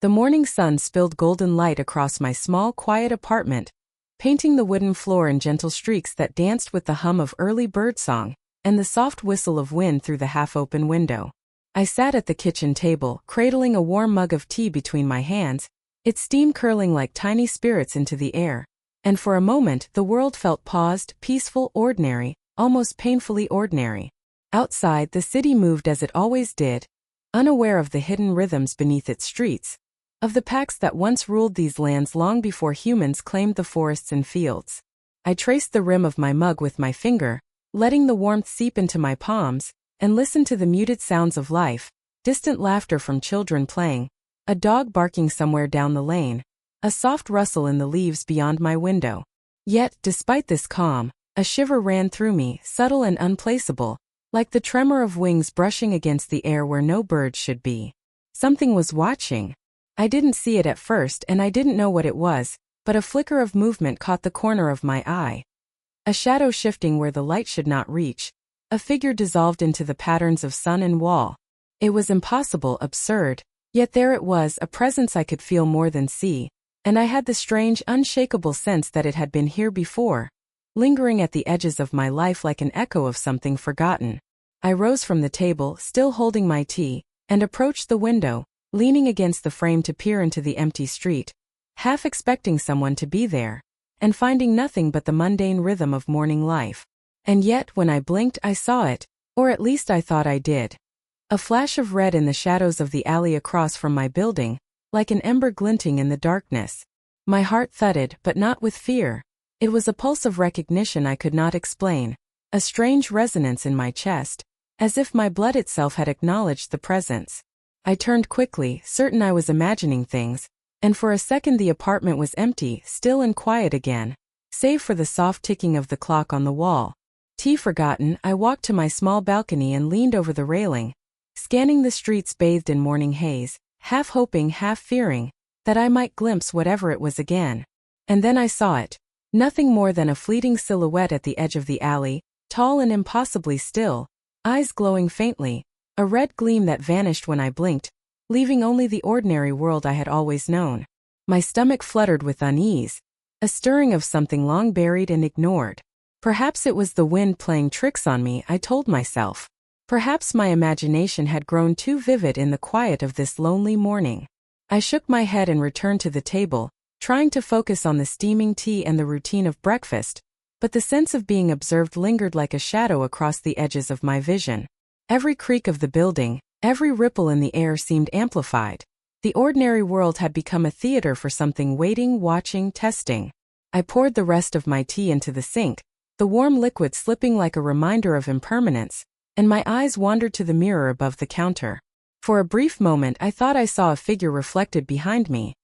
The morning sun spilled golden light across my small, quiet apartment, painting the wooden floor in gentle streaks that danced with the hum of early birdsong and the soft whistle of wind through the half-open window. I sat at the kitchen table, cradling a warm mug of tea between my hands, its steam curling like tiny spirits into the air. And for a moment the world felt paused, peaceful, ordinary, almost painfully ordinary. Outside, the city moved as it always did, unaware of the hidden rhythms beneath its streets, of the packs that once ruled these lands long before humans claimed the forests and fields. I traced the rim of my mug with my finger, letting the warmth seep into my palms, and listened to the muted sounds of life, distant laughter from children playing, a dog barking somewhere down the lane, a soft rustle in the leaves beyond my window. Yet, despite this calm, a shiver ran through me, subtle and unplaceable, like the tremor of wings brushing against the air where no birds should be. Something was watching. I didn't see it at first and I didn't know what it was, but a flicker of movement caught the corner of my eye. A shadow shifting where the light should not reach, a figure dissolved into the patterns of sun and wall. It was impossible, absurd, yet there it was, a presence I could feel more than see, and I had the strange, unshakable sense that it had been here before, lingering at the edges of my life like an echo of something forgotten. I rose from the table, still holding my tea, and approached the window, leaning against the frame to peer into the empty street, half expecting someone to be there, and finding nothing but the mundane rhythm of morning life. And yet, when I blinked, I saw it, or at least I thought I did. A flash of red in the shadows of the alley across from my building, like an ember glinting in the darkness. My heart thudded, but not with fear. It was a pulse of recognition I could not explain, a strange resonance in my chest, as if my blood itself had acknowledged the presence. I turned quickly, certain I was imagining things, and for a second the apartment was empty, still and quiet again, save for the soft ticking of the clock on the wall. Tea forgotten, I walked to my small balcony and leaned over the railing, scanning the streets bathed in morning haze, half hoping, half fearing, that I might glimpse whatever it was again. And then I saw it. Nothing more than a fleeting silhouette at the edge of the alley, tall and impossibly still, eyes glowing faintly, a red gleam that vanished when I blinked, leaving only the ordinary world I had always known. My stomach fluttered with unease, a stirring of something long buried and ignored. Perhaps it was the wind playing tricks on me, I told myself. Perhaps my imagination had grown too vivid in the quiet of this lonely morning. I shook my head and returned to the table, trying to focus on the steaming tea and the routine of breakfast, but the sense of being observed lingered like a shadow across the edges of my vision. Every creak of the building, every ripple in the air seemed amplified. The ordinary world had become a theater for something waiting, watching, testing. I poured the rest of my tea into the sink, the warm liquid slipping like a reminder of impermanence, and my eyes wandered to the mirror above the counter. For a brief moment I thought I saw a figure reflected behind me.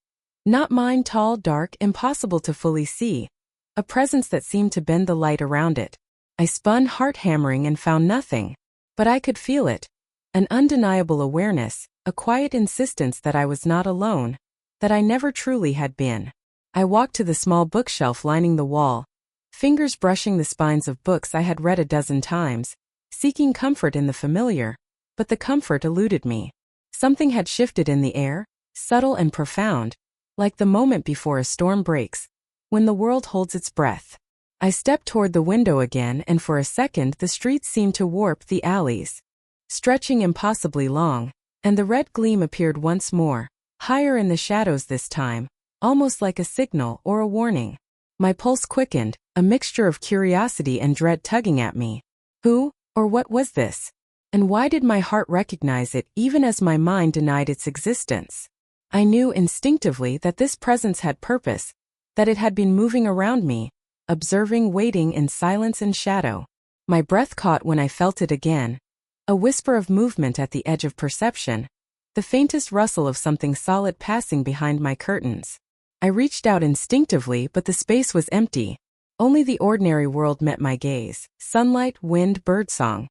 Not mine, tall, dark, impossible to fully see. A presence that seemed to bend the light around it. I spun, heart hammering, and found nothing. But I could feel it. An undeniable awareness, a quiet insistence that I was not alone, that I never truly had been. I walked to the small bookshelf lining the wall, fingers brushing the spines of books I had read a dozen times, seeking comfort in the familiar, but the comfort eluded me. Something had shifted in the air, subtle and profound, like the moment before a storm breaks, when the world holds its breath. I stepped toward the window again, and for a second the streets seemed to warp, the alleys stretching impossibly long, and the red gleam appeared once more, higher in the shadows this time, almost like a signal or a warning. My pulse quickened, a mixture of curiosity and dread tugging at me. Who, or what was this? And why did my heart recognize it even as my mind denied its existence? I knew instinctively that this presence had purpose, that it had been moving around me, observing, waiting in silence and shadow. My breath caught when I felt it again. A whisper of movement at the edge of perception, the faintest rustle of something solid passing behind my curtains. I reached out instinctively, but the space was empty. Only the ordinary world met my gaze, sunlight, wind, birdsong.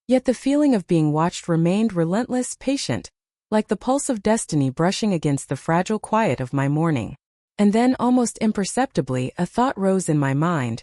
Yet the feeling of being watched remained relentless, patient, like the pulse of destiny brushing against the fragile quiet of my morning. And then, almost imperceptibly, a thought rose in my mind,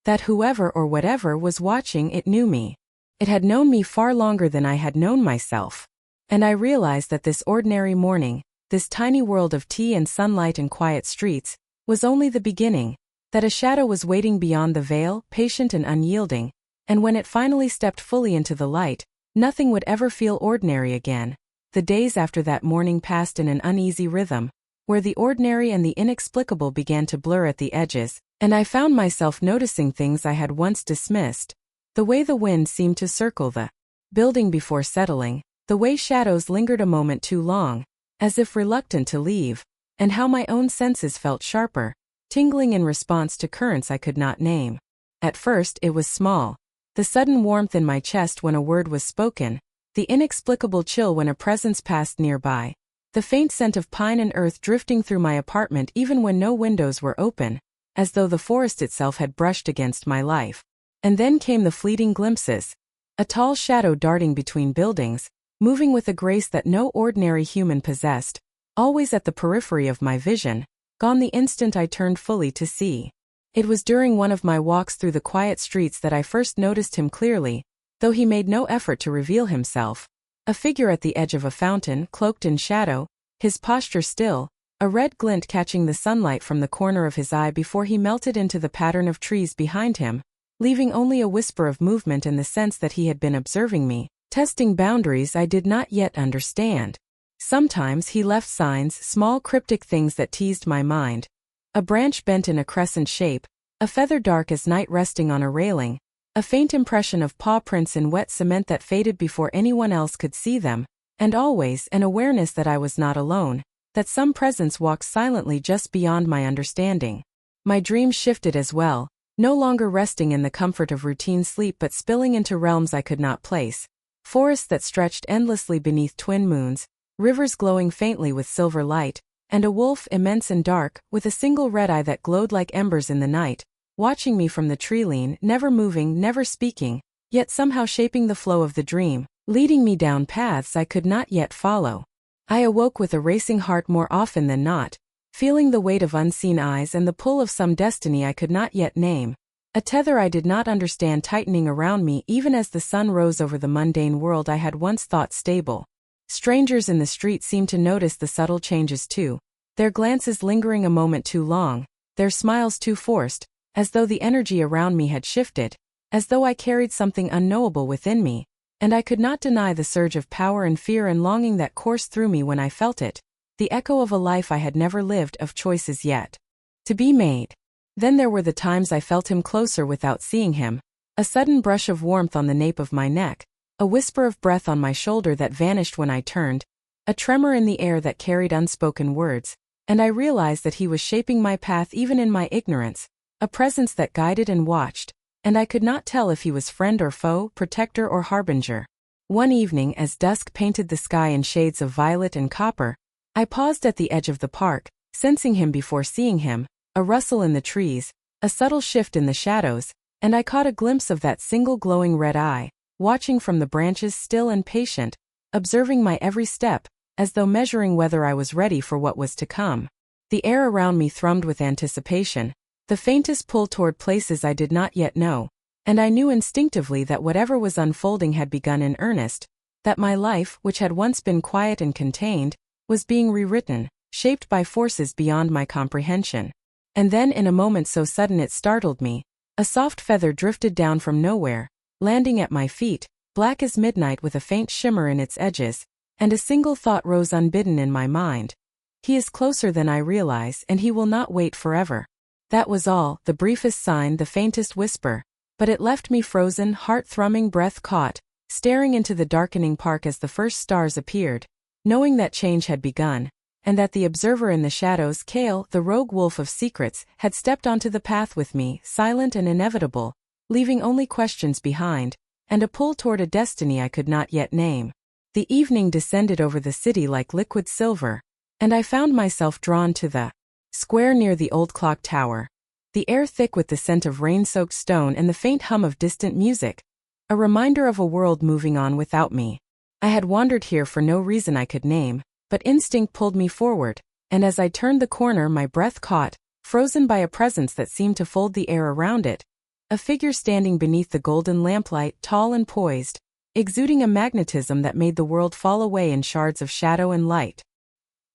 that whoever or whatever was watching it knew me. It had known me far longer than I had known myself. And I realized that this ordinary morning, this tiny world of tea and sunlight and quiet streets, was only the beginning, that a shadow was waiting beyond the veil, patient and unyielding, and when it finally stepped fully into the light, nothing would ever feel ordinary again. The days after that morning passed in an uneasy rhythm, where the ordinary and the inexplicable began to blur at the edges, and I found myself noticing things I had once dismissed. The way the wind seemed to circle the building before settling, the way shadows lingered a moment too long, as if reluctant to leave, and how my own senses felt sharper, tingling in response to currents I could not name. At first it was small, the sudden warmth in my chest when a word was spoken, the inexplicable chill when a presence passed nearby, the faint scent of pine and earth drifting through my apartment even when no windows were open, as though the forest itself had brushed against my life. And then came the fleeting glimpses. A tall shadow darting between buildings, moving with a grace that no ordinary human possessed, always at the periphery of my vision, gone the instant I turned fully to see. It was during one of my walks through the quiet streets that I first noticed him clearly, though he made no effort to reveal himself. A figure at the edge of a fountain, cloaked in shadow, his posture still, a red glint catching the sunlight from the corner of his eye before he melted into the pattern of trees behind him, leaving only a whisper of movement and the sense that he had been observing me, testing boundaries I did not yet understand. Sometimes he left signs, small cryptic things that teased my mind. A branch bent in a crescent shape, a feather dark as night resting on a railing, a faint impression of paw prints in wet cement that faded before anyone else could see them, and always an awareness that I was not alone, that some presence walked silently just beyond my understanding. My dreams shifted as well, no longer resting in the comfort of routine sleep but spilling into realms I could not place. Forests that stretched endlessly beneath twin moons, rivers glowing faintly with silver light, and a wolf immense and dark, with a single red eye that glowed like embers in the night, watching me from the tree-lean, never moving, never speaking, yet somehow shaping the flow of the dream, leading me down paths I could not yet follow. I awoke with a racing heart more often than not, feeling the weight of unseen eyes and the pull of some destiny I could not yet name, a tether I did not understand tightening around me even as the sun rose over the mundane world I had once thought stable. Strangers in the street seemed to notice the subtle changes too, their glances lingering a moment too long, their smiles too forced, as though the energy around me had shifted, as though I carried something unknowable within me, and I could not deny the surge of power and fear and longing that coursed through me when I felt it, the echo of a life I had never lived, of choices yet to be made. Then there were the times I felt him closer without seeing him, a sudden brush of warmth on the nape of my neck, a whisper of breath on my shoulder that vanished when I turned, a tremor in the air that carried unspoken words, and I realized that he was shaping my path even in my ignorance, a presence that guided and watched, and I could not tell if he was friend or foe, protector or harbinger. One evening, as dusk painted the sky in shades of violet and copper, I paused at the edge of the park, sensing him before seeing him, a rustle in the trees, a subtle shift in the shadows, and I caught a glimpse of that single glowing red eye, watching from the branches, still and patient, observing my every step, as though measuring whether I was ready for what was to come. The air around me thrummed with anticipation, the faintest pull toward places I did not yet know, and I knew instinctively that whatever was unfolding had begun in earnest, that my life, which had once been quiet and contained, was being rewritten, shaped by forces beyond my comprehension. And then in a moment so sudden it startled me, a soft feather drifted down from nowhere, landing at my feet, black as midnight with a faint shimmer in its edges, and a single thought rose unbidden in my mind. He is closer than I realize, and he will not wait forever. That was all, the briefest sign, the faintest whisper, but it left me frozen, heart-thrumming, breath caught, staring into the darkening park as the first stars appeared, knowing that change had begun, and that the observer in the shadows, Kael, the rogue wolf of secrets, had stepped onto the path with me, silent and inevitable, leaving only questions behind, and a pull toward a destiny I could not yet name. The evening descended over the city like liquid silver, and I found myself drawn to the square near the old clock tower, the air thick with the scent of rain-soaked stone and the faint hum of distant music, a reminder of a world moving on without me. I had wandered here for no reason I could name, but instinct pulled me forward, and as I turned the corner my breath caught, frozen by a presence that seemed to fold the air around it, a figure standing beneath the golden lamplight, tall and poised, exuding a magnetism that made the world fall away in shards of shadow and light.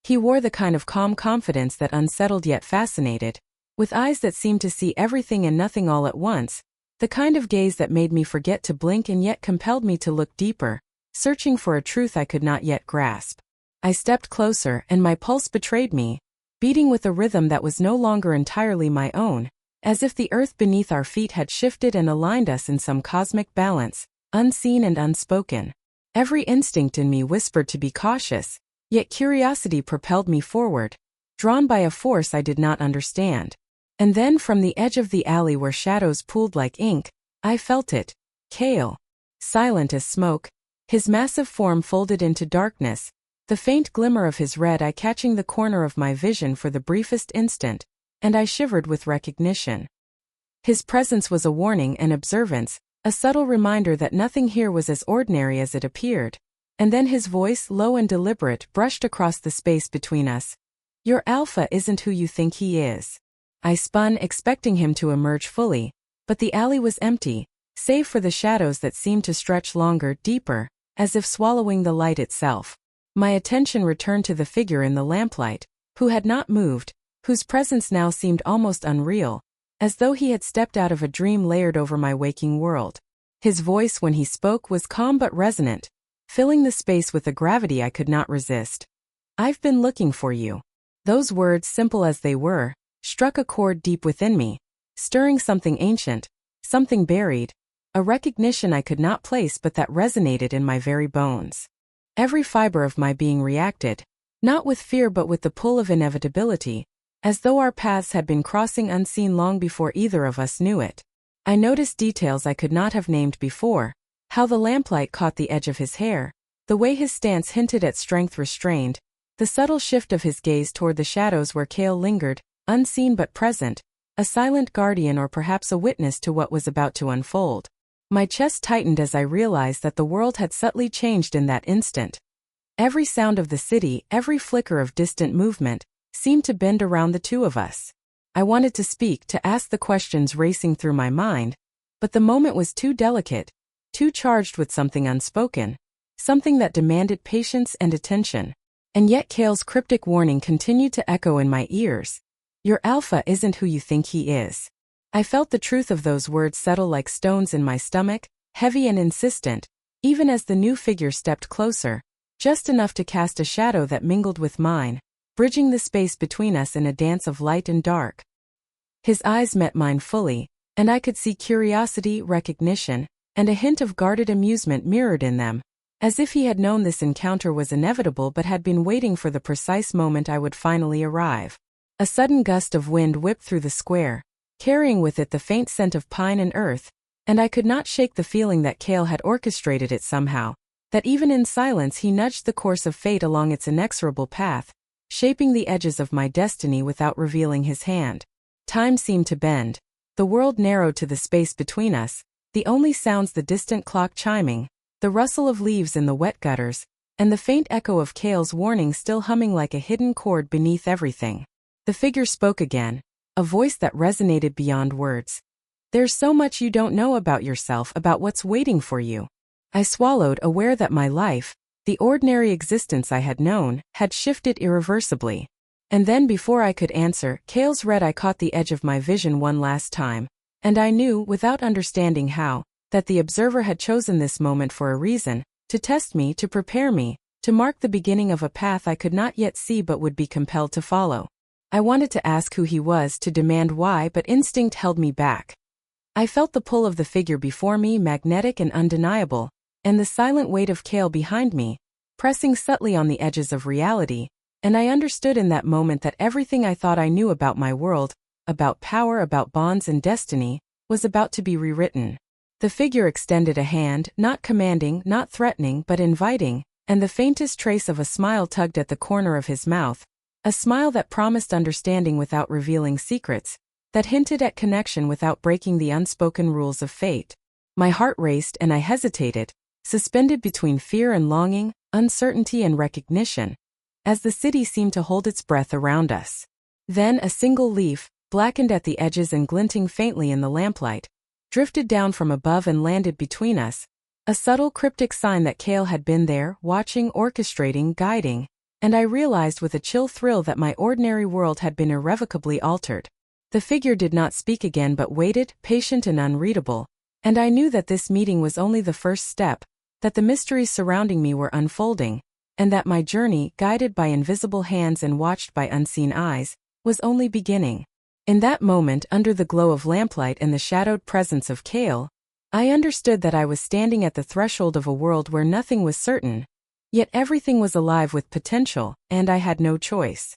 He wore the kind of calm confidence that unsettled yet fascinated, with eyes that seemed to see everything and nothing all at once, the kind of gaze that made me forget to blink and yet compelled me to look deeper, searching for a truth I could not yet grasp. I stepped closer, and my pulse betrayed me, beating with a rhythm that was no longer entirely my own, as if the earth beneath our feet had shifted and aligned us in some cosmic balance, unseen and unspoken. Every instinct in me whispered to be cautious, yet curiosity propelled me forward, drawn by a force I did not understand. And then from the edge of the alley where shadows pooled like ink, I felt it. Kael. Silent as smoke, his massive form folded into darkness, the faint glimmer of his red eye catching the corner of my vision for the briefest instant, and I shivered with recognition. His presence was a warning and observance, a subtle reminder that nothing here was as ordinary as it appeared. And then his voice, low and deliberate, brushed across the space between us. "Your alpha isn't who you think he is." I spun, expecting him to emerge fully, but the alley was empty, save for the shadows that seemed to stretch longer, deeper, as if swallowing the light itself. My attention returned to the figure in the lamplight, who had not moved, whose presence now seemed almost unreal, as though he had stepped out of a dream layered over my waking world. His voice when he spoke was calm but resonant, filling the space with a gravity I could not resist. "I've been looking for you." Those words, simple as they were, struck a chord deep within me, stirring something ancient, something buried, a recognition I could not place but that resonated in my very bones. Every fiber of my being reacted, not with fear but with the pull of inevitability, as though our paths had been crossing unseen long before either of us knew it. I noticed details I could not have named before, how the lamplight caught the edge of his hair, the way his stance hinted at strength restrained, the subtle shift of his gaze toward the shadows where Kael lingered, unseen but present, a silent guardian or perhaps a witness to what was about to unfold. My chest tightened as I realized that the world had subtly changed in that instant. Every sound of the city, every flicker of distant movement, seemed to bend around the two of us. I wanted to speak, to ask the questions racing through my mind, but the moment was too delicate, too charged with something unspoken, something that demanded patience and attention. And yet Kael's cryptic warning continued to echo in my ears. "Your alpha isn't who you think he is." I felt the truth of those words settle like stones in my stomach, heavy and insistent, even as the new figure stepped closer, just enough to cast a shadow that mingled with mine, bridging the space between us in a dance of light and dark. His eyes met mine fully, and I could see curiosity, recognition, and a hint of guarded amusement mirrored in them, as if he had known this encounter was inevitable but had been waiting for the precise moment I would finally arrive. A sudden gust of wind whipped through the square, carrying with it the faint scent of pine and earth, and I could not shake the feeling that Kael had orchestrated it somehow, that even in silence he nudged the course of fate along its inexorable path, shaping the edges of my destiny without revealing his hand. Time seemed to bend. The world narrowed to the space between us, the only sounds the distant clock chiming, the rustle of leaves in the wet gutters, and the faint echo of Kael's warning still humming like a hidden chord beneath everything. The figure spoke again, a voice that resonated beyond words. "There's so much you don't know about yourself, about what's waiting for you." I swallowed, aware that my life, the ordinary existence I had known, had shifted irreversibly. And then before I could answer, Kael's red eye caught the edge of my vision one last time, and I knew, without understanding how, that the observer had chosen this moment for a reason, to test me, to prepare me, to mark the beginning of a path I could not yet see but would be compelled to follow. I wanted to ask who he was, to demand why, but instinct held me back. I felt the pull of the figure before me, magnetic and undeniable, and the silent weight of Kael behind me, pressing subtly on the edges of reality, and I understood in that moment that everything I thought I knew about my world, about power, about bonds and destiny, was about to be rewritten. The figure extended a hand, not commanding, not threatening, but inviting, and the faintest trace of a smile tugged at the corner of his mouth, a smile that promised understanding without revealing secrets, that hinted at connection without breaking the unspoken rules of fate. My heart raced and I hesitated, suspended between fear and longing, uncertainty and recognition, as the city seemed to hold its breath around us. Then a single leaf, blackened at the edges and glinting faintly in the lamplight, drifted down from above and landed between us, a subtle cryptic sign that Kael had been there, watching, orchestrating, guiding, and I realized with a chill thrill that my ordinary world had been irrevocably altered. The figure did not speak again but waited, patient and unreadable, and I knew that this meeting was only the first step, that the mysteries surrounding me were unfolding, and that my journey, guided by invisible hands and watched by unseen eyes, was only beginning. In that moment, under the glow of lamplight and the shadowed presence of Kael, I understood that I was standing at the threshold of a world where nothing was certain, yet everything was alive with potential, and I had no choice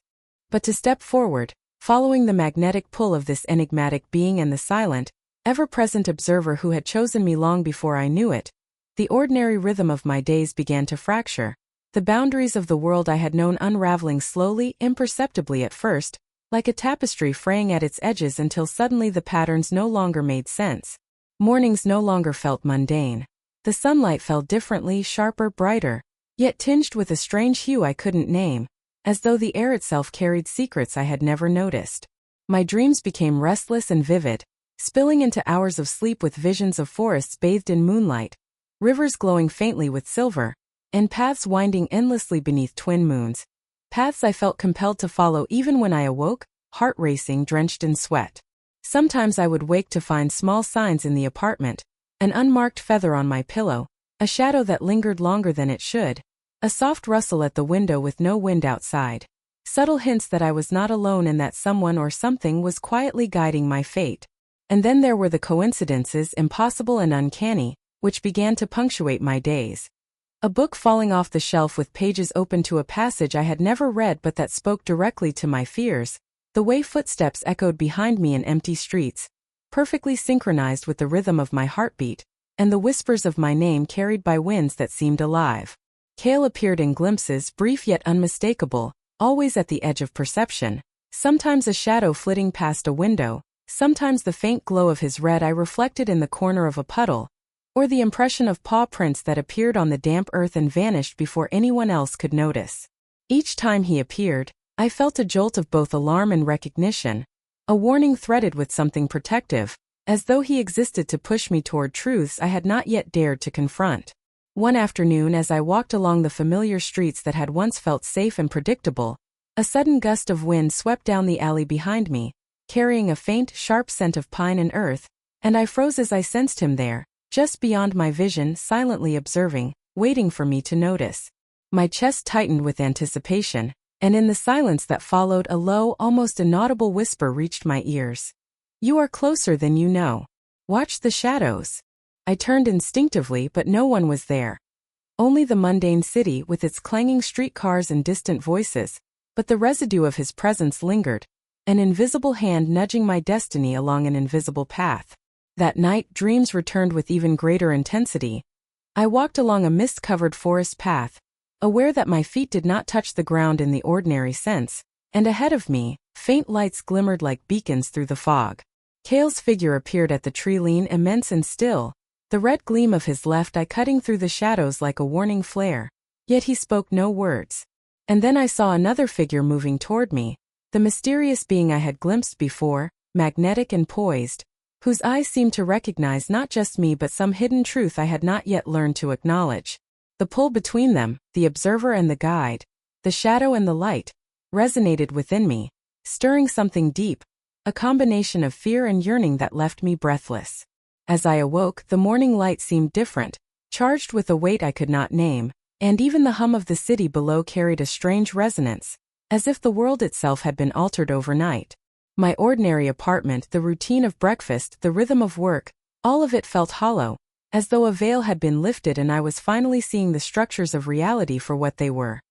but to step forward, following the magnetic pull of this enigmatic being and the silent, ever-present observer who had chosen me long before I knew it. The ordinary rhythm of my days began to fracture, the boundaries of the world I had known unraveling slowly, imperceptibly at first, like a tapestry fraying at its edges until suddenly the patterns no longer made sense. Mornings no longer felt mundane. The sunlight fell differently, sharper, brighter, yet tinged with a strange hue I couldn't name, as though the air itself carried secrets I had never noticed. My dreams became restless and vivid, spilling into hours of sleep with visions of forests bathed in moonlight, rivers glowing faintly with silver, and paths winding endlessly beneath twin moons. Paths I felt compelled to follow even when I awoke, heart racing, drenched in sweat. Sometimes I would wake to find small signs in the apartment, an unmarked feather on my pillow, a shadow that lingered longer than it should, a soft rustle at the window with no wind outside. Subtle hints that I was not alone and that someone or something was quietly guiding my fate. And then there were the coincidences, impossible and uncanny, which began to punctuate my days. A book falling off the shelf with pages open to a passage I had never read but that spoke directly to my fears, the way footsteps echoed behind me in empty streets, perfectly synchronized with the rhythm of my heartbeat, and the whispers of my name carried by winds that seemed alive. Kael appeared in glimpses, brief yet unmistakable, always at the edge of perception, sometimes a shadow flitting past a window, sometimes the faint glow of his red eye reflected in the corner of a puddle, or the impression of paw prints that appeared on the damp earth and vanished before anyone else could notice. Each time he appeared, I felt a jolt of both alarm and recognition, a warning threaded with something protective, as though he existed to push me toward truths I had not yet dared to confront. One afternoon, as I walked along the familiar streets that had once felt safe and predictable, a sudden gust of wind swept down the alley behind me, carrying a faint, sharp scent of pine and earth, and I froze as I sensed him there, just beyond my vision, silently observing, waiting for me to notice. My chest tightened with anticipation, and in the silence that followed, a low, almost inaudible whisper reached my ears. "You are closer than you know. Watch the shadows." I turned instinctively, but no one was there. Only the mundane city with its clanging streetcars and distant voices, but the residue of his presence lingered, an invisible hand nudging my destiny along an invisible path. That night, dreams returned with even greater intensity. I walked along a mist-covered forest path, aware that my feet did not touch the ground in the ordinary sense, and ahead of me, faint lights glimmered like beacons through the fog. Kael's figure appeared at the tree, lean, immense and still, the red gleam of his left eye cutting through the shadows like a warning flare. Yet he spoke no words. And then I saw another figure moving toward me, the mysterious being I had glimpsed before, magnetic and poised, whose eyes seemed to recognize not just me but some hidden truth I had not yet learned to acknowledge. The pull between them, the observer and the guide, the shadow and the light, resonated within me, stirring something deep, a combination of fear and yearning that left me breathless. As I awoke, the morning light seemed different, charged with a weight I could not name, and even the hum of the city below carried a strange resonance, as if the world itself had been altered overnight. My ordinary apartment, the routine of breakfast, the rhythm of work, all of it felt hollow, as though a veil had been lifted and I was finally seeing the structures of reality for what they were.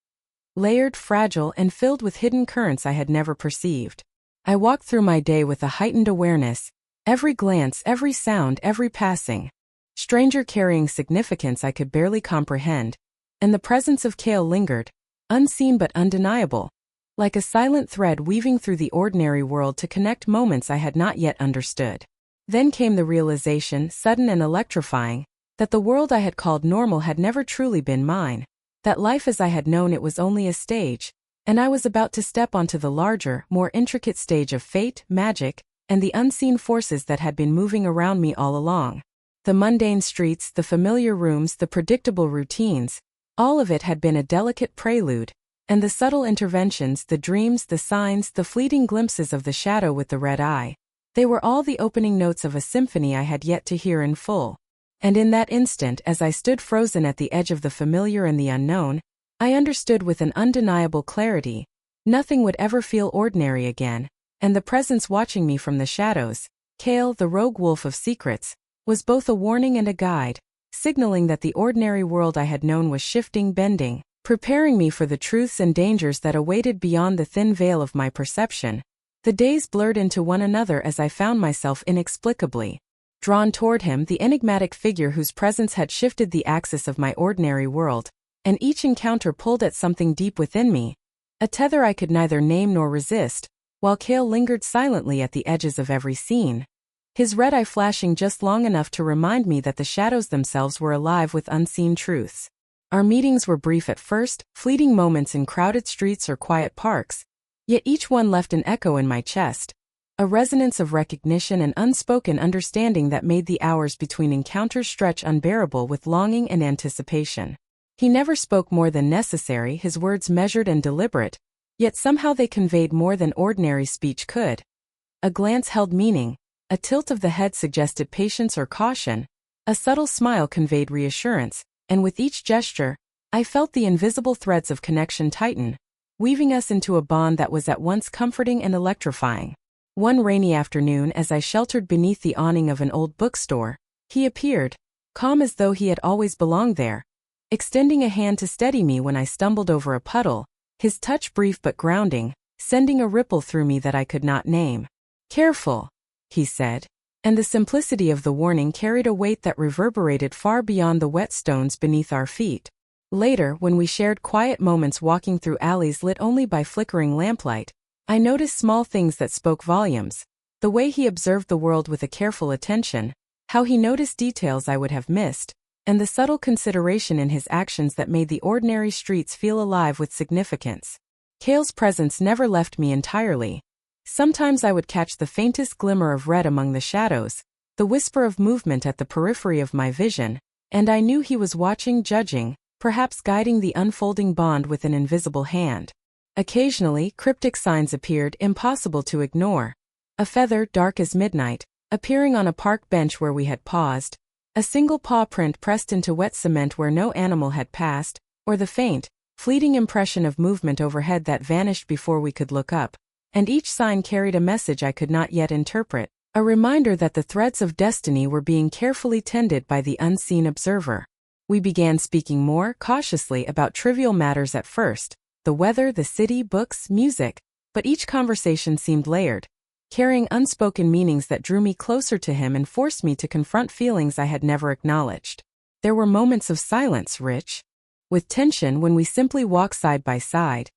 Layered, fragile, and filled with hidden currents I had never perceived. I walked through my day with a heightened awareness, every glance, every sound, every passing stranger carrying significance I could barely comprehend, and the presence of Kael lingered, unseen but undeniable, like a silent thread weaving through the ordinary world to connect moments I had not yet understood. Then came the realization, sudden and electrifying, that the world I had called normal had never truly been mine, that life as I had known it was only a stage, and I was about to step onto the larger, more intricate stage of fate, magic, and the unseen forces that had been moving around me all along. The mundane streets, the familiar rooms, the predictable routines, all of it had been a delicate prelude, And the subtle interventions, the dreams, the signs, the fleeting glimpses of the shadow with the red eye, they were all the opening notes of a symphony I had yet to hear in full. And in that instant, as I stood frozen at the edge of the familiar and the unknown, I understood with an undeniable clarity, nothing would ever feel ordinary again, and the presence watching me from the shadows, Kael, the rogue wolf of secrets, was both a warning and a guide, signaling that the ordinary world I had known was shifting, bending, preparing me for the truths and dangers that awaited beyond the thin veil of my perception. The days blurred into one another as I found myself inexplicably drawn toward him, the enigmatic figure whose presence had shifted the axis of my ordinary world, and each encounter pulled at something deep within me, a tether I could neither name nor resist, while Kael lingered silently at the edges of every scene, his red eye flashing just long enough to remind me that the shadows themselves were alive with unseen truths. Our meetings were brief at first, fleeting moments in crowded streets or quiet parks, yet each one left an echo in my chest, a resonance of recognition and unspoken understanding that made the hours between encounters stretch unbearable with longing and anticipation. He never spoke more than necessary, his words measured and deliberate, yet somehow they conveyed more than ordinary speech could. A glance held meaning, a tilt of the head suggested patience or caution, a subtle smile conveyed reassurance, and with each gesture, I felt the invisible threads of connection tighten, weaving us into a bond that was at once comforting and electrifying. One rainy afternoon, as I sheltered beneath the awning of an old bookstore, he appeared, calm as though he had always belonged there, extending a hand to steady me when I stumbled over a puddle, his touch brief but grounding, sending a ripple through me that I could not name. "Careful," he said, and the simplicity of the warning carried a weight that reverberated far beyond the wet stones beneath our feet. Later, when we shared quiet moments walking through alleys lit only by flickering lamplight, I noticed small things that spoke volumes, the way he observed the world with a careful attention, how he noticed details I would have missed, and the subtle consideration in his actions that made the ordinary streets feel alive with significance. Kael's presence never left me entirely. Sometimes I would catch the faintest glimmer of red among the shadows, the whisper of movement at the periphery of my vision, and I knew he was watching, judging, perhaps guiding the unfolding bond with an invisible hand. Occasionally, cryptic signs appeared, impossible to ignore. A feather, dark as midnight, appearing on a park bench where we had paused, a single paw print pressed into wet cement where no animal had passed, or the faint, fleeting impression of movement overhead that vanished before we could look up. And each sign carried a message I could not yet interpret, a reminder that the threads of destiny were being carefully tended by the unseen observer. We began speaking more cautiously about trivial matters at first, the weather, the city, books, music, but each conversation seemed layered, carrying unspoken meanings that drew me closer to him and forced me to confront feelings I had never acknowledged. There were moments of silence, rich with tension, when we simply walked side by side,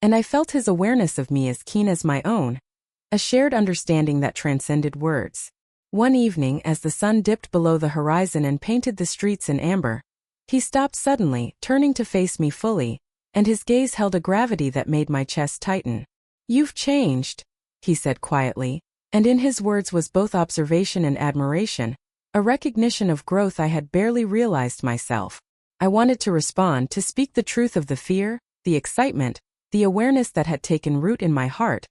and I felt his awareness of me as keen as my own, a shared understanding that transcended words. One evening, as the sun dipped below the horizon and painted the streets in amber, he stopped suddenly, turning to face me fully, and his gaze held a gravity that made my chest tighten. "You've changed," he said quietly, and in his words was both observation and admiration, a recognition of growth I had barely realized myself. I wanted to respond, to speak the truth of the fear, the excitement, the awareness that had taken root in my heart,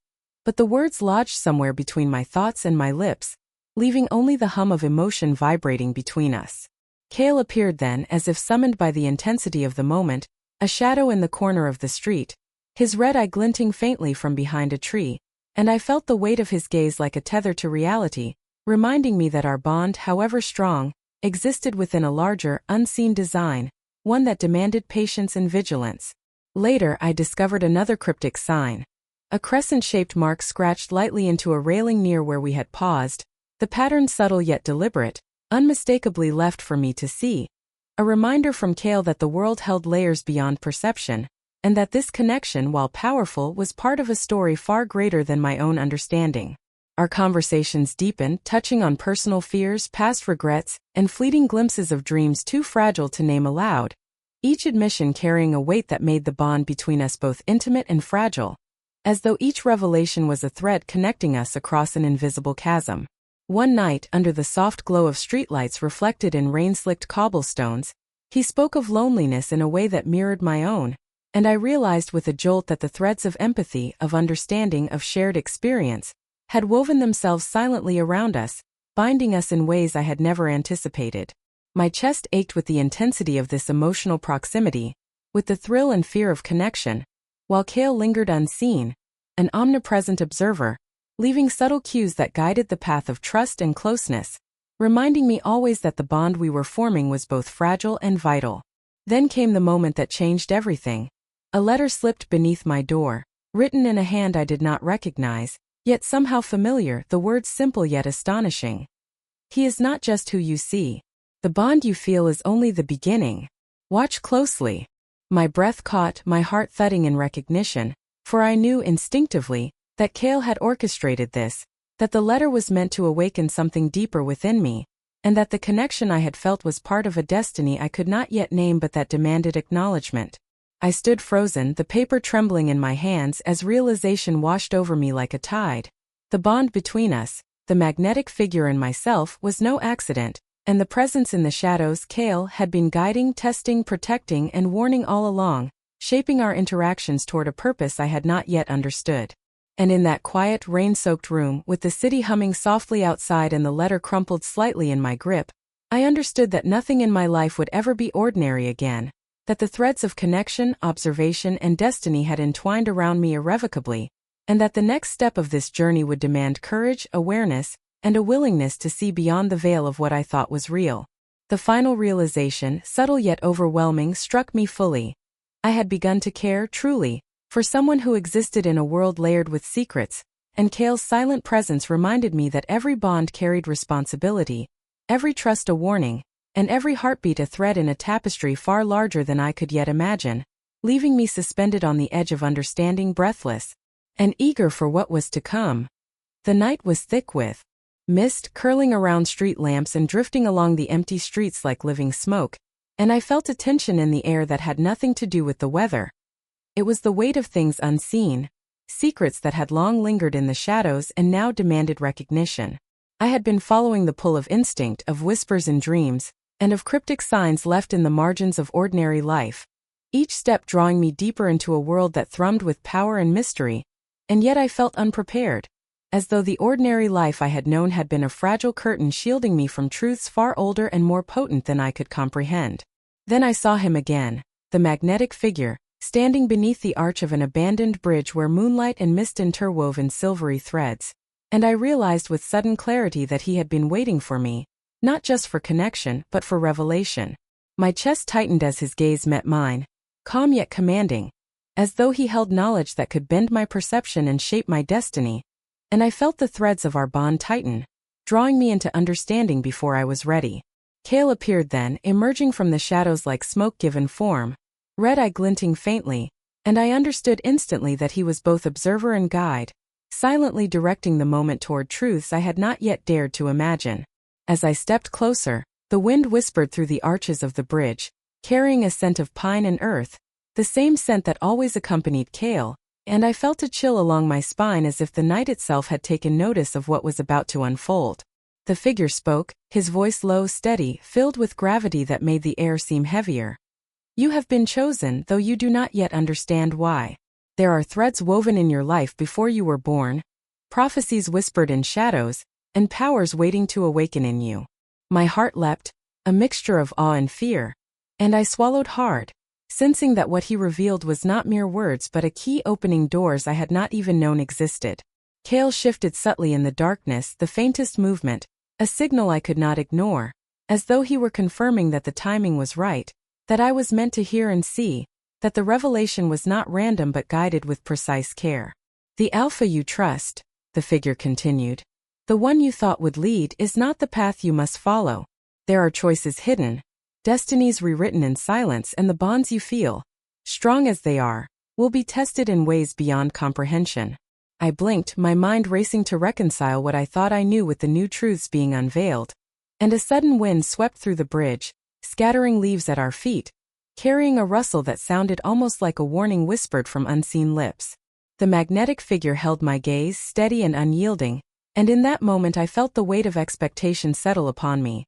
but the words lodged somewhere between my thoughts and my lips, leaving only the hum of emotion vibrating between us. Kael appeared then, as if summoned by the intensity of the moment, a shadow in the corner of the street, his red eye glinting faintly from behind a tree, and I felt the weight of his gaze like a tether to reality, reminding me that our bond, however strong, existed within a larger, unseen design, one that demanded patience and vigilance. Later, I discovered another cryptic sign, a crescent-shaped mark scratched lightly into a railing near where we had paused, the pattern subtle yet deliberate, unmistakably left for me to see. A reminder from Kael that the world held layers beyond perception, and that this connection, while powerful, was part of a story far greater than my own understanding. Our conversations deepened, touching on personal fears, past regrets, and fleeting glimpses of dreams too fragile to name aloud, each admission carrying a weight that made the bond between us both intimate and fragile, as though each revelation was a thread connecting us across an invisible chasm. One night, under the soft glow of streetlights reflected in rain-slicked cobblestones, he spoke of loneliness in a way that mirrored my own, and I realized with a jolt that the threads of empathy, of understanding, of shared experience, had woven themselves silently around us, binding us in ways I had never anticipated. My chest ached with the intensity of this emotional proximity, with the thrill and fear of connection, while Kael lingered unseen, an omnipresent observer, leaving subtle cues that guided the path of trust and closeness, reminding me always that the bond we were forming was both fragile and vital. Then came the moment that changed everything. A letter slipped beneath my door, written in a hand I did not recognize, yet somehow familiar, the words simple yet astonishing. He is not just who you see. The bond you feel is only the beginning. Watch closely. My breath caught, my heart thudding in recognition, for I knew instinctively that Kael had orchestrated this, that the letter was meant to awaken something deeper within me, and that the connection I had felt was part of a destiny I could not yet name but that demanded acknowledgement. I stood frozen, the paper trembling in my hands as realization washed over me like a tide. The bond between us, the magnetic figure and myself, was no accident, and the presence in the shadows, Kael, had been guiding, testing, protecting, and warning all along, shaping our interactions toward a purpose I had not yet understood. And in that quiet, rain-soaked room, with the city humming softly outside and the letter crumpled slightly in my grip, I understood that nothing in my life would ever be ordinary again, that the threads of connection, observation, and destiny had entwined around me irrevocably, and that the next step of this journey would demand courage, awareness, and a willingness to see beyond the veil of what I thought was real. The final realization, subtle yet overwhelming, struck me fully. I had begun to care, truly, for someone who existed in a world layered with secrets, and Kael's silent presence reminded me that every bond carried responsibility, every trust a warning, and every heartbeat a thread in a tapestry far larger than I could yet imagine, leaving me suspended on the edge of understanding, breathless, and eager for what was to come. The night was thick with mist curling around street lamps and drifting along the empty streets like living smoke, and I felt a tension in the air that had nothing to do with the weather. It was the weight of things unseen, secrets that had long lingered in the shadows and now demanded recognition. I had been following the pull of instinct, of whispers in dreams, and of cryptic signs left in the margins of ordinary life, each step drawing me deeper into a world that thrummed with power and mystery, and yet I felt unprepared, as though the ordinary life I had known had been a fragile curtain shielding me from truths far older and more potent than I could comprehend. Then I saw him again, the magnetic figure, standing beneath the arch of an abandoned bridge where moonlight and mist interwove in silvery threads, and I realized with sudden clarity that he had been waiting for me, not just for connection but for revelation. My chest tightened as his gaze met mine, calm yet commanding, as though he held knowledge that could bend my perception and shape my destiny, and I felt the threads of our bond tighten, drawing me into understanding before I was ready. Kael appeared then, emerging from the shadows like smoke given form, red eye glinting faintly, and I understood instantly that he was both observer and guide, silently directing the moment toward truths I had not yet dared to imagine. As I stepped closer, the wind whispered through the arches of the bridge, carrying a scent of pine and earth, the same scent that always accompanied Kael, and I felt a chill along my spine as if the night itself had taken notice of what was about to unfold. The figure spoke, his voice low, steady, filled with gravity that made the air seem heavier. You have been chosen, though you do not yet understand why. There are threads woven in your life before you were born, prophecies whispered in shadows, and powers waiting to awaken in you. My heart leapt, a mixture of awe and fear, and I swallowed hard, sensing that what he revealed was not mere words but a key opening doors I had not even known existed. Kael shifted subtly in the darkness, the faintest movement, a signal I could not ignore, as though he were confirming that the timing was right, that I was meant to hear and see, that the revelation was not random but guided with precise care. The alpha you trust, the figure continued, the one you thought would lead, is not the path you must follow. There are choices hidden, destinies rewritten in silence, and the bonds you feel, strong as they are, will be tested in ways beyond comprehension. I blinked, my mind racing to reconcile what I thought I knew with the new truths being unveiled, and a sudden wind swept through the bridge, scattering leaves at our feet, carrying a rustle that sounded almost like a warning whispered from unseen lips. The magnetic figure held my gaze, steady and unyielding, and in that moment I felt the weight of expectation settle upon me.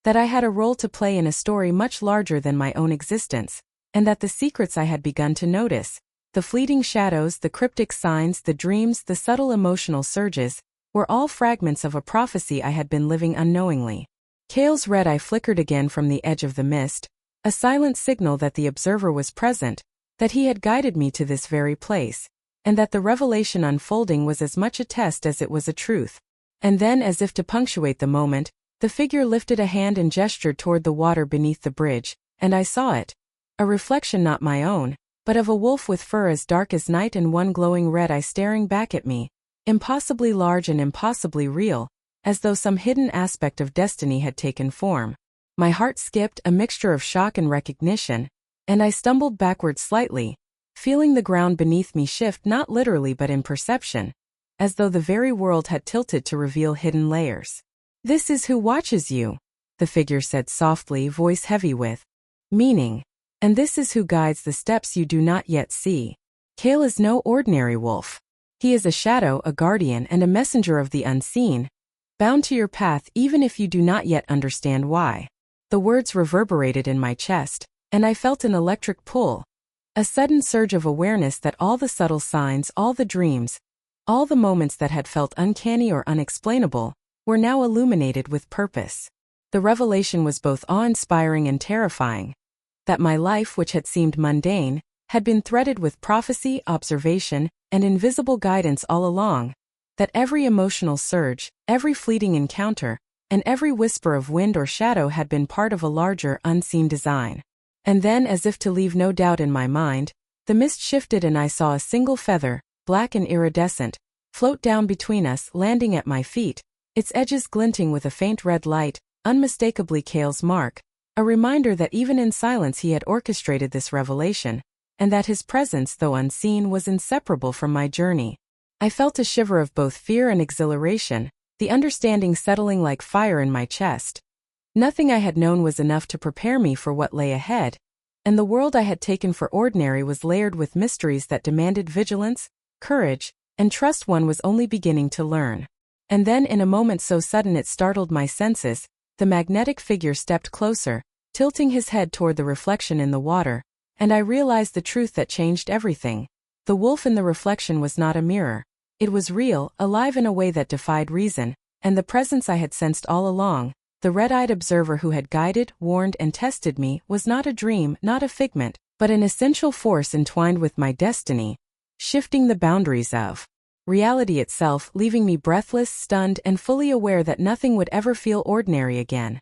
That I had a role to play in a story much larger than my own existence, and that the secrets I had begun to notice, the fleeting shadows, the cryptic signs, the dreams, the subtle emotional surges, were all fragments of a prophecy I had been living unknowingly. Kael's red eye flickered again from the edge of the mist, a silent signal that the observer was present, that he had guided me to this very place, and that the revelation unfolding was as much a test as it was a truth. And then, as if to punctuate the moment, the figure lifted a hand and gestured toward the water beneath the bridge, and I saw it. A reflection not my own, but of a wolf with fur as dark as night and one glowing red eye staring back at me, impossibly large and impossibly real, as though some hidden aspect of destiny had taken form. My heart skipped, a mixture of shock and recognition, and I stumbled backward slightly, feeling the ground beneath me shift not literally but in perception, as though the very world had tilted to reveal hidden layers. "This is who watches you," the figure said softly, voice heavy with meaning. "And this is who guides the steps you do not yet see. Kael is no ordinary wolf. He is a shadow, a guardian, and a messenger of the unseen, bound to your path even if you do not yet understand why." The words reverberated in my chest, and I felt an electric pull, a sudden surge of awareness that all the subtle signs, all the dreams, all the moments that had felt uncanny or unexplainable, were now illuminated with purpose. The revelation was both awe-inspiring and terrifying, that my life, which had seemed mundane, had been threaded with prophecy, observation, and invisible guidance all along, that every emotional surge, every fleeting encounter, and every whisper of wind or shadow had been part of a larger, unseen design. And then, as if to leave no doubt in my mind, the mist shifted and I saw a single feather, black and iridescent, float down between us, landing at my feet, its edges glinting with a faint red light, unmistakably Kael's mark, a reminder that even in silence he had orchestrated this revelation, and that his presence, though unseen, was inseparable from my journey. I felt a shiver of both fear and exhilaration, the understanding settling like fire in my chest. Nothing I had known was enough to prepare me for what lay ahead, and the world I had taken for ordinary was layered with mysteries that demanded vigilance, courage, and trust one was only beginning to learn. And then, in a moment so sudden it startled my senses, the magnetic figure stepped closer, tilting his head toward the reflection in the water, and I realized the truth that changed everything. The wolf in the reflection was not a mirror. It was real, alive in a way that defied reason, and the presence I had sensed all along, the red-eyed observer who had guided, warned, and tested me, was not a dream, not a figment, but an essential force entwined with my destiny, shifting the boundaries of reality itself, leaving me breathless, stunned, and fully aware that nothing would ever feel ordinary again.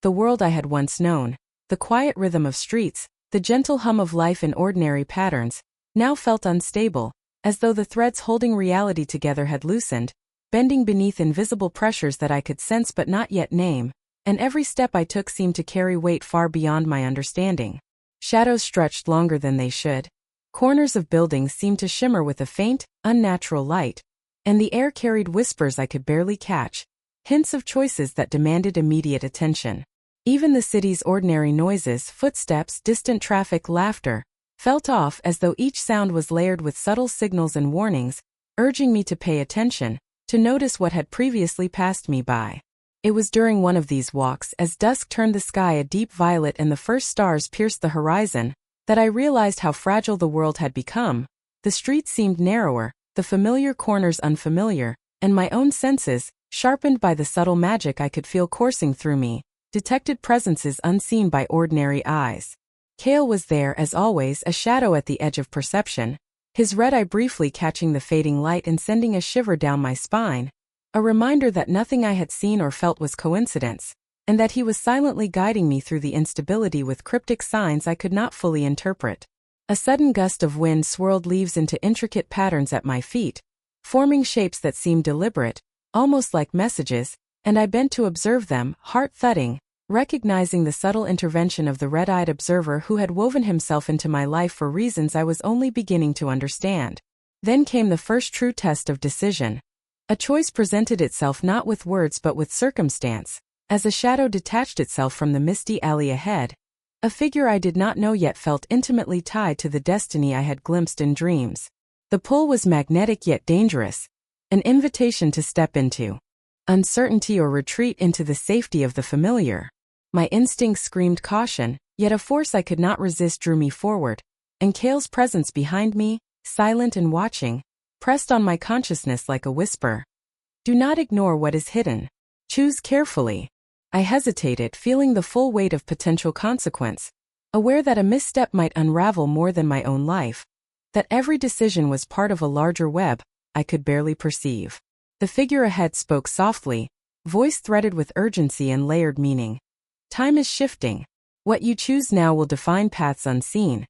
The world I had once known, the quiet rhythm of streets, the gentle hum of life in ordinary patterns, now felt unstable, as though the threads holding reality together had loosened, bending beneath invisible pressures that I could sense but not yet name, and every step I took seemed to carry weight far beyond my understanding. Shadows stretched longer than they should. Corners of buildings seemed to shimmer with a faint, unnatural light, and the air carried whispers I could barely catch, hints of choices that demanded immediate attention. Even the city's ordinary noises, footsteps, distant traffic, laughter, felt off as though each sound was layered with subtle signals and warnings, urging me to pay attention, to notice what had previously passed me by. It was during one of these walks, as dusk turned the sky a deep violet and the first stars pierced the horizon, that I realized how fragile the world had become. The streets seemed narrower, the familiar corners unfamiliar, and my own senses, sharpened by the subtle magic I could feel coursing through me, detected presences unseen by ordinary eyes. Kael was there, as always, a shadow at the edge of perception, his red eye briefly catching the fading light and sending a shiver down my spine, a reminder that nothing I had seen or felt was coincidence, and that he was silently guiding me through the instability with cryptic signs I could not fully interpret. A sudden gust of wind swirled leaves into intricate patterns at my feet, forming shapes that seemed deliberate, almost like messages, and I bent to observe them, heart thudding, recognizing the subtle intervention of the red-eyed observer who had woven himself into my life for reasons I was only beginning to understand. Then came the first true test of decision. A choice presented itself not with words but with circumstance, as a shadow detached itself from the misty alley ahead. A figure I did not know yet felt intimately tied to the destiny I had glimpsed in dreams. The pull was magnetic yet dangerous, an invitation to step into uncertainty or retreat into the safety of the familiar. My instincts screamed caution, Yet a force I could not resist drew me forward, and Kael's presence behind me, silent and watching, pressed on my consciousness like a whisper. Do not ignore what is hidden. Choose carefully. I hesitated, feeling the full weight of potential consequence, aware that a misstep might unravel more than my own life, that every decision was part of a larger web I could barely perceive. The figure ahead spoke softly, voice threaded with urgency and layered meaning. Time is shifting. What you choose now will define paths unseen,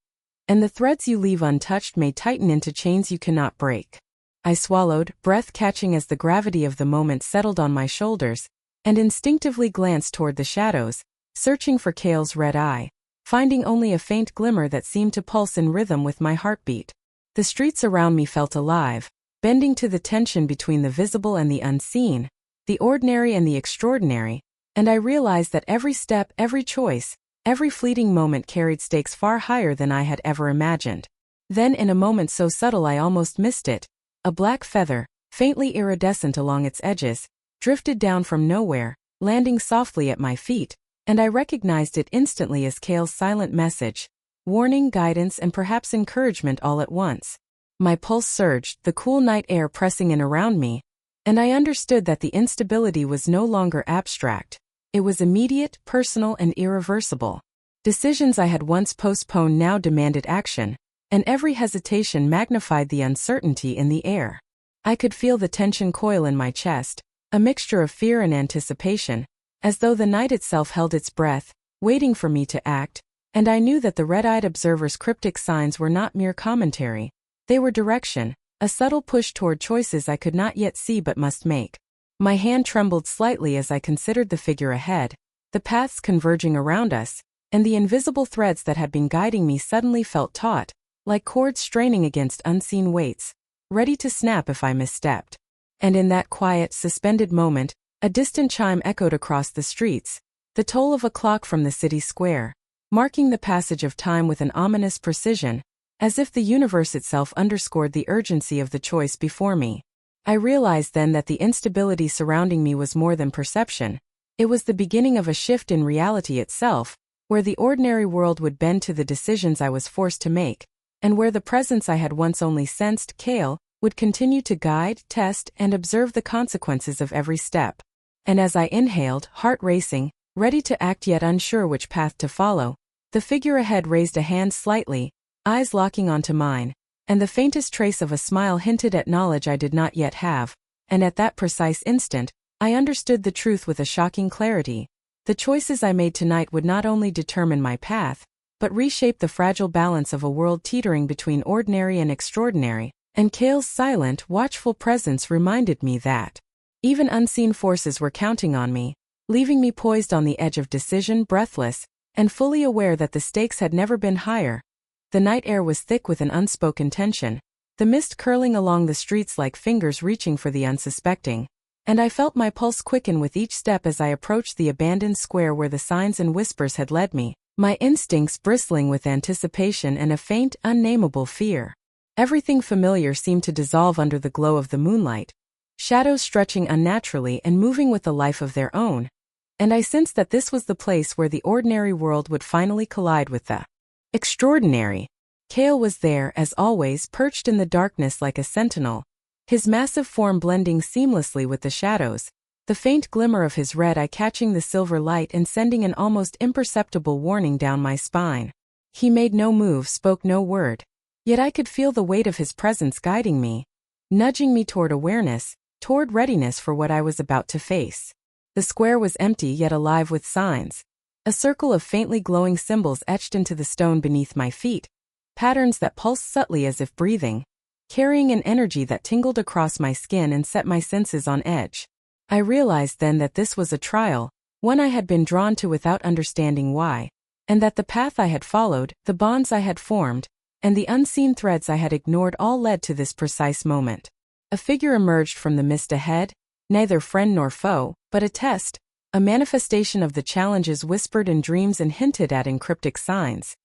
and the threads you leave untouched may tighten into chains you cannot break. I swallowed, breath catching as the gravity of the moment settled on my shoulders, and instinctively glanced toward the shadows, searching for Kael's red eye, finding only a faint glimmer that seemed to pulse in rhythm with my heartbeat. The streets around me felt alive, bending to the tension between the visible and the unseen, the ordinary and the extraordinary, and I realized that every step, every choice, every fleeting moment carried stakes far higher than I had ever imagined. Then, in a moment so subtle I almost missed it, a black feather, faintly iridescent along its edges, drifted down from nowhere, landing softly at my feet, and I recognized it instantly as Kael's silent message, warning, guidance, and perhaps encouragement all at once. My pulse surged, the cool night air pressing in around me, and I understood that the instability was no longer abstract. It was immediate, personal, and irreversible. Decisions I had once postponed now demanded action, and every hesitation magnified the uncertainty in the air. I could feel the tension coil in my chest, a mixture of fear and anticipation, as though the night itself held its breath, waiting for me to act, and I knew that the red-eyed observer's cryptic signs were not mere commentary. They were direction, a subtle push toward choices I could not yet see but must make. My hand trembled slightly as I considered the figure ahead, the paths converging around us, and the invisible threads that had been guiding me suddenly felt taut, like cords straining against unseen weights, ready to snap if I misstepped. And in that quiet, suspended moment, a distant chime echoed across the streets, the toll of a clock from the city square, marking the passage of time with an ominous precision, as if the universe itself underscored the urgency of the choice before me. I realized then that the instability surrounding me was more than perception. It was the beginning of a shift in reality itself, where the ordinary world would bend to the decisions I was forced to make, and where the presence I had once only sensed, Kael, would continue to guide, test, and observe the consequences of every step. And as I inhaled, heart racing, ready to act yet unsure which path to follow, the figure ahead raised a hand slightly, eyes locking onto mine, and the faintest trace of a smile hinted at knowledge I did not yet have, and at that precise instant, I understood the truth with a shocking clarity. The choices I made tonight would not only determine my path, but reshape the fragile balance of a world teetering between ordinary and extraordinary, and Kael's silent, watchful presence reminded me that even unseen forces were counting on me, leaving me poised on the edge of decision, breathless, and fully aware that the stakes had never been higher. The night air was thick with an unspoken tension, the mist curling along the streets like fingers reaching for the unsuspecting, and I felt my pulse quicken with each step as I approached the abandoned square where the signs and whispers had led me, my instincts bristling with anticipation and a faint, unnameable fear. Everything familiar seemed to dissolve under the glow of the moonlight, shadows stretching unnaturally and moving with a life of their own, and I sensed that this was the place where the ordinary world would finally collide with the extraordinary. Kael was there, as always, perched in the darkness like a sentinel, his massive form blending seamlessly with the shadows, the faint glimmer of his red eye catching the silver light and sending an almost imperceptible warning down my spine. He made no move, spoke no word, yet I could feel the weight of his presence guiding me, nudging me toward awareness, toward readiness for what I was about to face. The square was empty yet alive with signs. A circle of faintly glowing symbols etched into the stone beneath my feet, patterns that pulsed subtly as if breathing, carrying an energy that tingled across my skin and set my senses on edge. I realized then that this was a trial, one I had been drawn to without understanding why, and that the path I had followed, the bonds I had formed, and the unseen threads I had ignored all led to this precise moment. A figure emerged from the mist ahead, neither friend nor foe, but a test, a manifestation of the challenges whispered in dreams and hinted at in cryptic signs.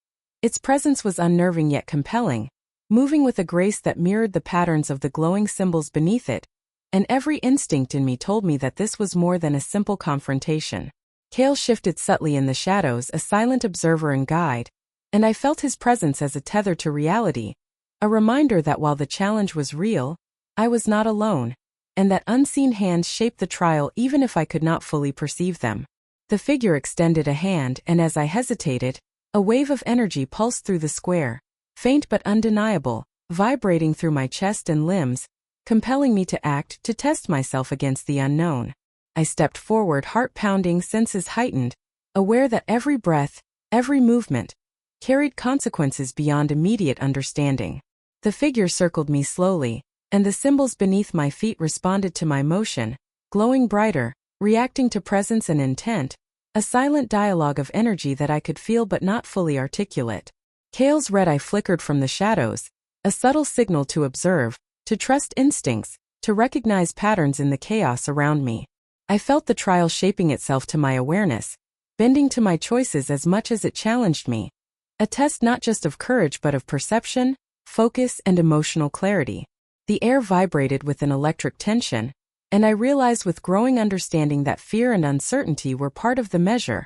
Its presence was unnerving yet compelling, moving with a grace that mirrored the patterns of the glowing symbols beneath it, and every instinct in me told me that this was more than a simple confrontation. Kael shifted subtly in the shadows, a silent observer and guide, and I felt his presence as a tether to reality, a reminder that while the challenge was real, I was not alone, and that unseen hands shaped the trial even if I could not fully perceive them. The figure extended a hand, and as I hesitated, a wave of energy pulsed through the square, faint but undeniable, vibrating through my chest and limbs, compelling me to act, to test myself against the unknown. I stepped forward, heart pounding, senses heightened, aware that every breath, every movement, carried consequences beyond immediate understanding. The figure circled me slowly, and the symbols beneath my feet responded to my motion, glowing brighter, reacting to presence and intent, a silent dialogue of energy that I could feel but not fully articulate. Kael's red eye flickered from the shadows, a subtle signal to observe, to trust instincts, to recognize patterns in the chaos around me. I felt the trial shaping itself to my awareness, bending to my choices as much as it challenged me. A test not just of courage but of perception, focus, and emotional clarity. The air vibrated with an electric tension, and I realized with growing understanding that fear and uncertainty were part of the measure,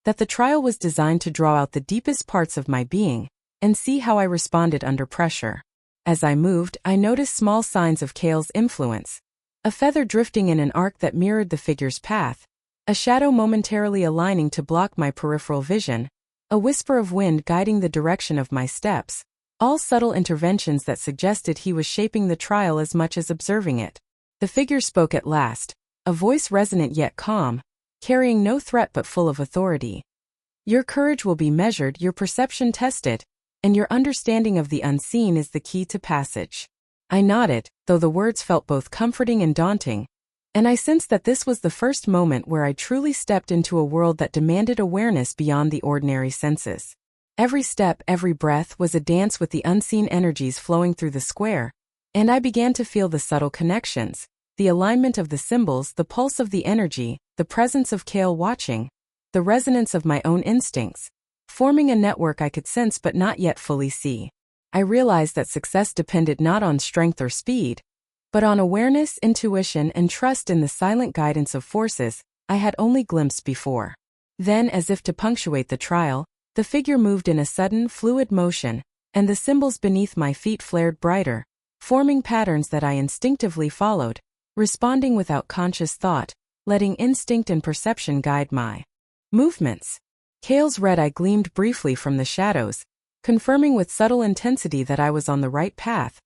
that the trial was designed to draw out the deepest parts of my being and see how I responded under pressure. As I moved, I noticed small signs of Kael's influence. A feather drifting in an arc that mirrored the figure's path, a shadow momentarily aligning to block my peripheral vision, a whisper of wind guiding the direction of my steps, all subtle interventions that suggested he was shaping the trial as much as observing it. The figure spoke at last, a voice resonant yet calm, carrying no threat but full of authority. Your courage will be measured, your perception tested, and your understanding of the unseen is the key to passage. I nodded, though the words felt both comforting and daunting, and I sensed that this was the first moment where I truly stepped into a world that demanded awareness beyond the ordinary senses. Every step, every breath was a dance with the unseen energies flowing through the square, and I began to feel the subtle connections, the alignment of the symbols, the pulse of the energy, the presence of Kael watching, the resonance of my own instincts, forming a network I could sense but not yet fully see. I realized that success depended not on strength or speed, but on awareness, intuition, and trust in the silent guidance of forces I had only glimpsed before. Then, as if to punctuate the trial, the figure moved in a sudden, fluid motion, and the symbols beneath my feet flared brighter, forming patterns that I instinctively followed, responding without conscious thought, letting instinct and perception guide my movements. Kael's red eye gleamed briefly from the shadows, confirming with subtle intensity that I was on the right path,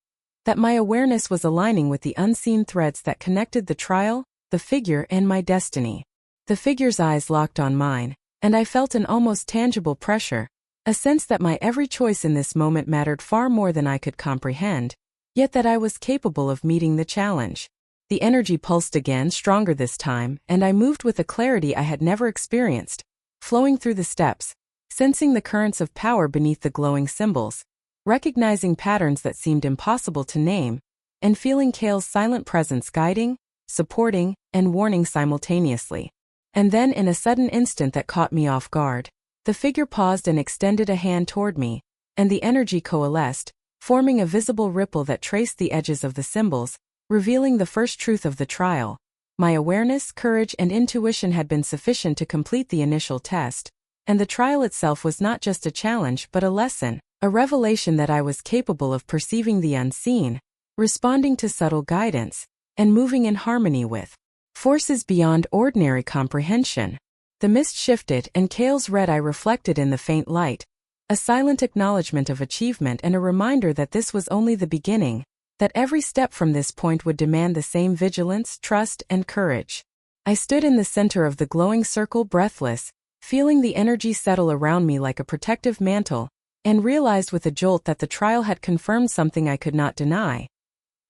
that my awareness was aligning with the unseen threads that connected the trial, the figure, and my destiny. The figure's eyes locked on mine, and I felt an almost tangible pressure, a sense that my every choice in this moment mattered far more than I could comprehend, yet that I was capable of meeting the challenge. The energy pulsed again, stronger this time, and I moved with a clarity I had never experienced, flowing through the steps, sensing the currents of power beneath the glowing symbols, recognizing patterns that seemed impossible to name, and feeling Kael's silent presence guiding, supporting, and warning simultaneously. And then, in a sudden instant that caught me off guard, the figure paused and extended a hand toward me, and the energy coalesced, forming a visible ripple that traced the edges of the symbols, revealing the first truth of the trial. My awareness, courage, and intuition had been sufficient to complete the initial test, and the trial itself was not just a challenge but a lesson, a revelation that I was capable of perceiving the unseen, responding to subtle guidance, and moving in harmony with forces beyond ordinary comprehension. The mist shifted, and Kael's red eye reflected in the faint light, a silent acknowledgement of achievement and a reminder that this was only the beginning, that every step from this point would demand the same vigilance, trust, and courage. I stood in the center of the glowing circle, breathless, feeling the energy settle around me like a protective mantle, and realized with a jolt that the trial had confirmed something I could not deny.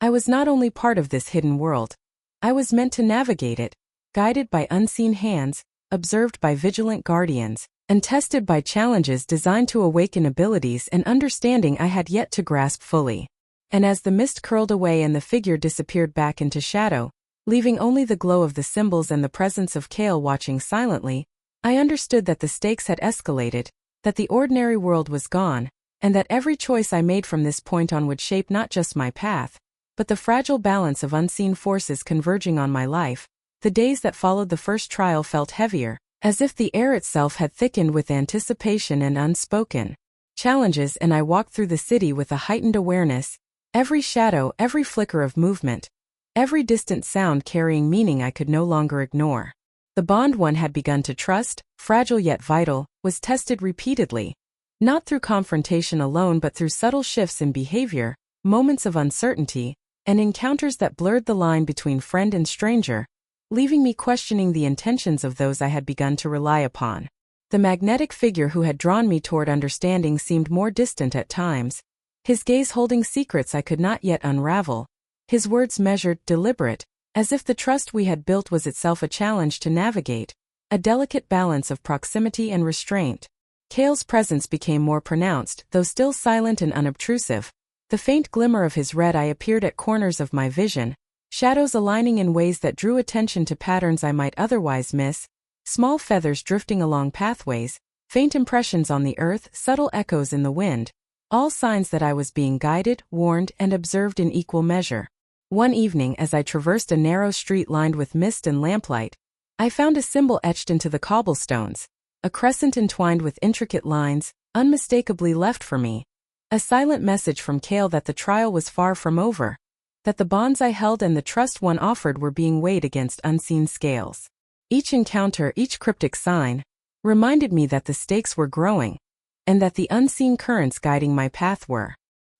I was not only part of this hidden world, I was meant to navigate it, guided by unseen hands, observed by vigilant guardians, and tested by challenges designed to awaken abilities and understanding I had yet to grasp fully. And as the mist curled away and the figure disappeared back into shadow, leaving only the glow of the symbols and the presence of Kael watching silently, I understood that the stakes had escalated, that the ordinary world was gone, and that every choice I made from this point on would shape not just my path, but the fragile balance of unseen forces converging on my life. The days that followed the first trial felt heavier, as if the air itself had thickened with anticipation and unspoken challenges, and I walked through the city with a heightened awareness, every shadow, every flicker of movement, every distant sound carrying meaning I could no longer ignore. The bond one had begun to trust, fragile yet vital, was tested repeatedly, not through confrontation alone but through subtle shifts in behavior, moments of uncertainty, and encounters that blurred the line between friend and stranger, leaving me questioning the intentions of those I had begun to rely upon. The magnetic figure who had drawn me toward understanding seemed more distant at times, his gaze holding secrets I could not yet unravel, his words measured, deliberate, as if the trust we had built was itself a challenge to navigate, a delicate balance of proximity and restraint. Kael's presence became more pronounced, though still silent and unobtrusive. The faint glimmer of his red eye appeared at corners of my vision, shadows aligning in ways that drew attention to patterns I might otherwise miss, small feathers drifting along pathways, faint impressions on the earth, subtle echoes in the wind, all signs that I was being guided, warned, and observed in equal measure. One evening, as I traversed a narrow street lined with mist and lamplight, I found a symbol etched into the cobblestones, a crescent entwined with intricate lines, unmistakably left for me. A silent message from Kael that the trial was far from over, that the bonds I held and the trust one offered were being weighed against unseen scales. Each encounter, each cryptic sign, reminded me that the stakes were growing, and that the unseen currents guiding my path were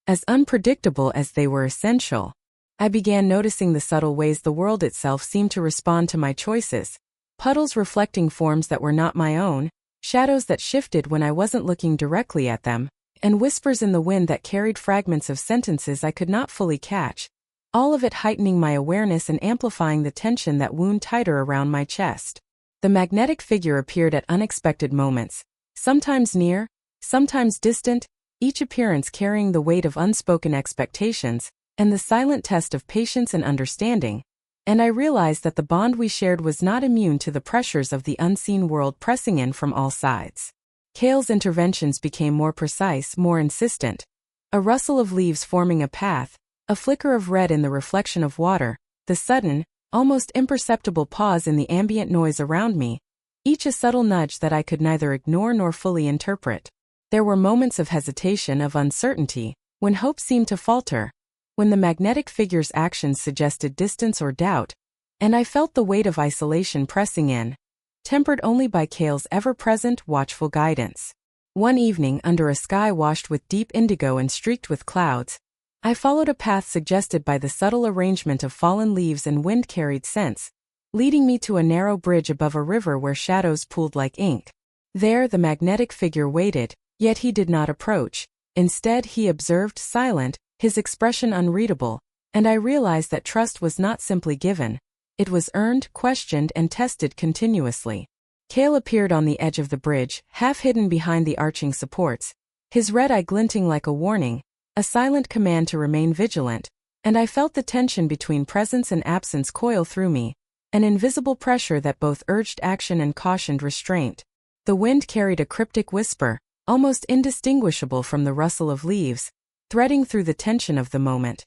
as unpredictable as they were essential. I began noticing the subtle ways the world itself seemed to respond to my choices, puddles reflecting forms that were not my own, shadows that shifted when I wasn't looking directly at them, and whispers in the wind that carried fragments of sentences I could not fully catch, all of it heightening my awareness and amplifying the tension that wound tighter around my chest. The magnetic figure appeared at unexpected moments, sometimes near, sometimes distant, each appearance carrying the weight of unspoken expectations, and the silent test of patience and understanding, and I realized that the bond we shared was not immune to the pressures of the unseen world pressing in from all sides. Kael's interventions became more precise, more insistent. A rustle of leaves forming a path, a flicker of red in the reflection of water, the sudden, almost imperceptible pause in the ambient noise around me, each a subtle nudge that I could neither ignore nor fully interpret. There were moments of hesitation, of uncertainty, when hope seemed to falter, when the magnetic figure's actions suggested distance or doubt, and I felt the weight of isolation pressing in, tempered only by Kael's ever-present, watchful guidance. One evening, under a sky washed with deep indigo and streaked with clouds, I followed a path suggested by the subtle arrangement of fallen leaves and wind-carried scents, leading me to a narrow bridge above a river where shadows pooled like ink. There the magnetic figure waited, yet he did not approach. Instead he observed, silent, his expression unreadable, and I realized that trust was not simply given. It was earned, questioned, and tested continuously. Kael appeared on the edge of the bridge, half hidden behind the arching supports, his red eye glinting like a warning, a silent command to remain vigilant, and I felt the tension between presence and absence coil through me, an invisible pressure that both urged action and cautioned restraint. The wind carried a cryptic whisper, almost indistinguishable from the rustle of leaves, threading through the tension of the moment.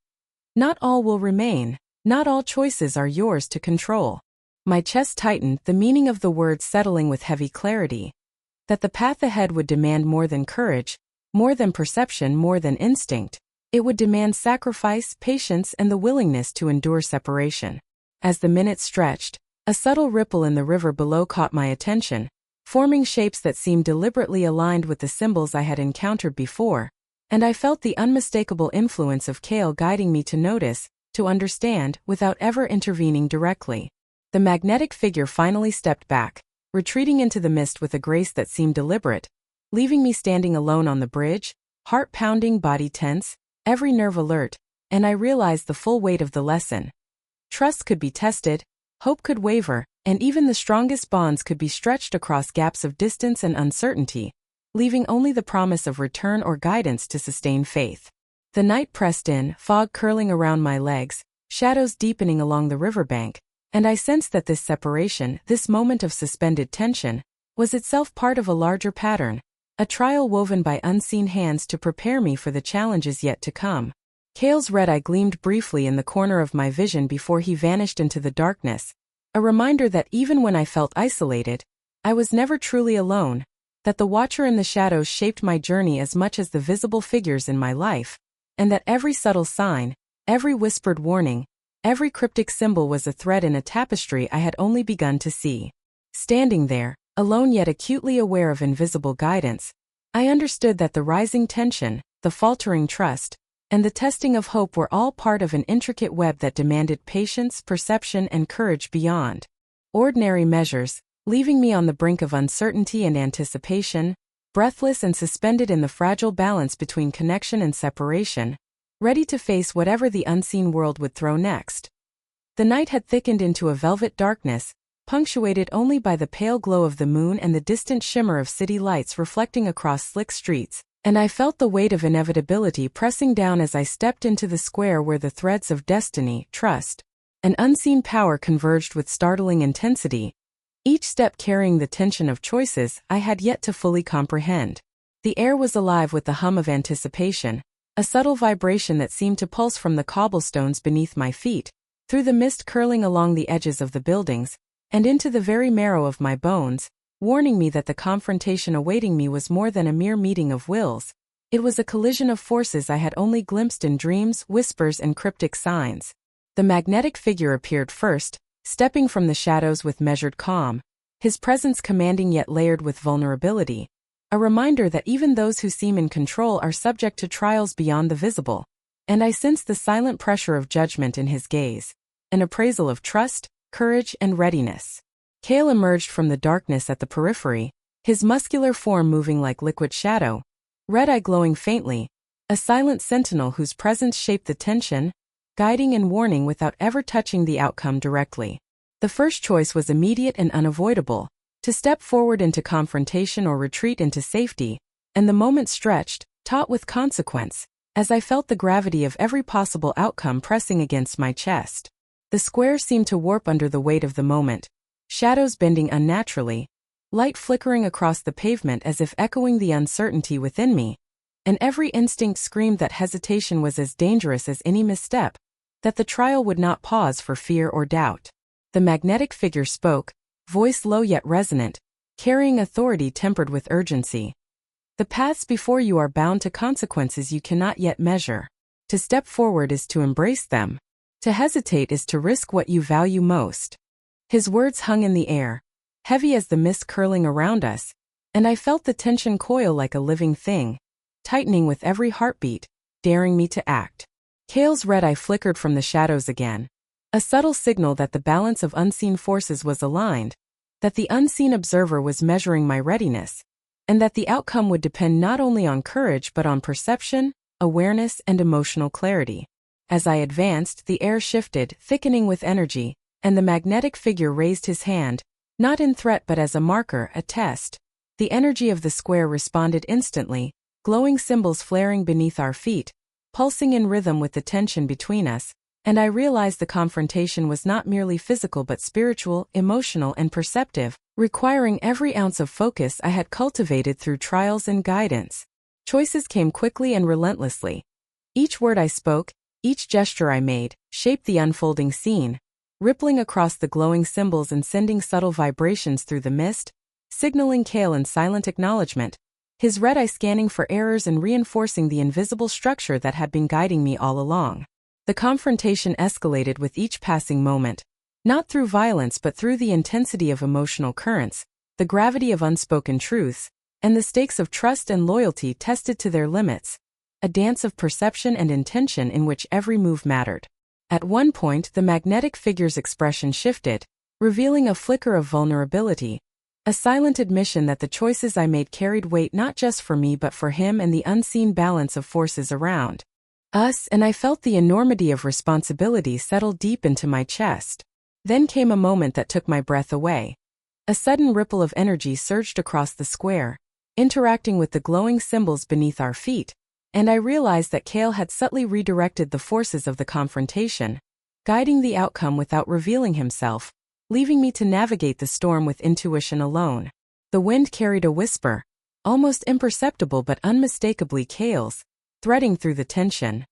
Not all will remain, not all choices are yours to control. My chest tightened, the meaning of the words settling with heavy clarity. That the path ahead would demand more than courage, more than perception, more than instinct. It would demand sacrifice, patience, and the willingness to endure separation. As the minutes stretched, a subtle ripple in the river below caught my attention, forming shapes that seemed deliberately aligned with the symbols I had encountered before, and I felt the unmistakable influence of Kael guiding me to notice, to understand, without ever intervening directly. The magnetic figure finally stepped back, retreating into the mist with a grace that seemed deliberate, leaving me standing alone on the bridge, heart pounding, body tense, every nerve alert, and I realized the full weight of the lesson. Trust could be tested, hope could waver, and even the strongest bonds could be stretched across gaps of distance and uncertainty, leaving only the promise of return or guidance to sustain faith. The night pressed in, fog curling around my legs, shadows deepening along the riverbank, and I sensed that this separation, this moment of suspended tension, was itself part of a larger pattern, a trial woven by unseen hands to prepare me for the challenges yet to come. Kael's red eye gleamed briefly in the corner of my vision before he vanished into the darkness, a reminder that even when I felt isolated, I was never truly alone, that the watcher in the shadows shaped my journey as much as the visible figures in my life, and that every subtle sign, every whispered warning, every cryptic symbol was a thread in a tapestry I had only begun to see. Standing there, alone yet acutely aware of invisible guidance, I understood that the rising tension, the faltering trust, and the testing of hope were all part of an intricate web that demanded patience, perception, and courage beyond ordinary measures, leaving me on the brink of uncertainty and anticipation, breathless and suspended in the fragile balance between connection and separation, ready to face whatever the unseen world would throw next. The night had thickened into a velvet darkness, punctuated only by the pale glow of the moon and the distant shimmer of city lights reflecting across slick streets, and I felt the weight of inevitability pressing down as I stepped into the square where the threads of destiny, trust, and unseen power converged with startling intensity, each step carrying the tension of choices I had yet to fully comprehend. The air was alive with the hum of anticipation, a subtle vibration that seemed to pulse from the cobblestones beneath my feet, through the mist curling along the edges of the buildings, and into the very marrow of my bones, warning me that the confrontation awaiting me was more than a mere meeting of wills. It was a collision of forces I had only glimpsed in dreams, whispers, and cryptic signs. The magnetic figure appeared first, stepping from the shadows with measured calm, his presence commanding yet layered with vulnerability, a reminder that even those who seem in control are subject to trials beyond the visible. And I sensed the silent pressure of judgment in his gaze, an appraisal of trust, courage, and readiness. Kael emerged from the darkness at the periphery, his muscular form moving like liquid shadow, red eye glowing faintly, a silent sentinel whose presence shaped the tension, guiding and warning without ever touching the outcome directly. The first choice was immediate and unavoidable, to step forward into confrontation or retreat into safety, and the moment stretched, taut with consequence, as I felt the gravity of every possible outcome pressing against my chest. The square seemed to warp under the weight of the moment, shadows bending unnaturally, light flickering across the pavement as if echoing the uncertainty within me, and every instinct screamed that hesitation was as dangerous as any misstep, that the trial would not pause for fear or doubt. The magnetic figure spoke, voice low yet resonant, carrying authority tempered with urgency. The paths before you are bound to consequences you cannot yet measure. To step forward is to embrace them. To hesitate is to risk what you value most. His words hung in the air, heavy as the mist curling around us, and I felt the tension coil like a living thing, tightening with every heartbeat, daring me to act. Kael's red eye flickered from the shadows again, a subtle signal that the balance of unseen forces was aligned, that the unseen observer was measuring my readiness, and that the outcome would depend not only on courage but on perception, awareness, and emotional clarity. As I advanced, the air shifted, thickening with energy, and the magnetic figure raised his hand, not in threat but as a marker, a test. The energy of the square responded instantly, glowing symbols flaring beneath our feet, pulsing in rhythm with the tension between us, and I realized the confrontation was not merely physical but spiritual, emotional, and perceptive, requiring every ounce of focus I had cultivated through trials and guidance. Choices came quickly and relentlessly. Each word I spoke, each gesture I made, shaped the unfolding scene, rippling across the glowing symbols and sending subtle vibrations through the mist, signaling Kael in silent acknowledgement, his red eye scanning for errors and reinforcing the invisible structure that had been guiding me all along. The confrontation escalated with each passing moment, not through violence but through the intensity of emotional currents, the gravity of unspoken truths, and the stakes of trust and loyalty tested to their limits, a dance of perception and intention in which every move mattered. At one point, the magnetic figure's expression shifted, revealing a flicker of vulnerability, a silent admission that the choices I made carried weight not just for me but for him and the unseen balance of forces around us, and I felt the enormity of responsibility settle deep into my chest. Then came a moment that took my breath away. A sudden ripple of energy surged across the square, interacting with the glowing symbols beneath our feet, and I realized that Kael had subtly redirected the forces of the confrontation, guiding the outcome without revealing himself, leaving me to navigate the storm with intuition alone. The wind carried a whisper, almost imperceptible but unmistakably Kael's, threading through the tension.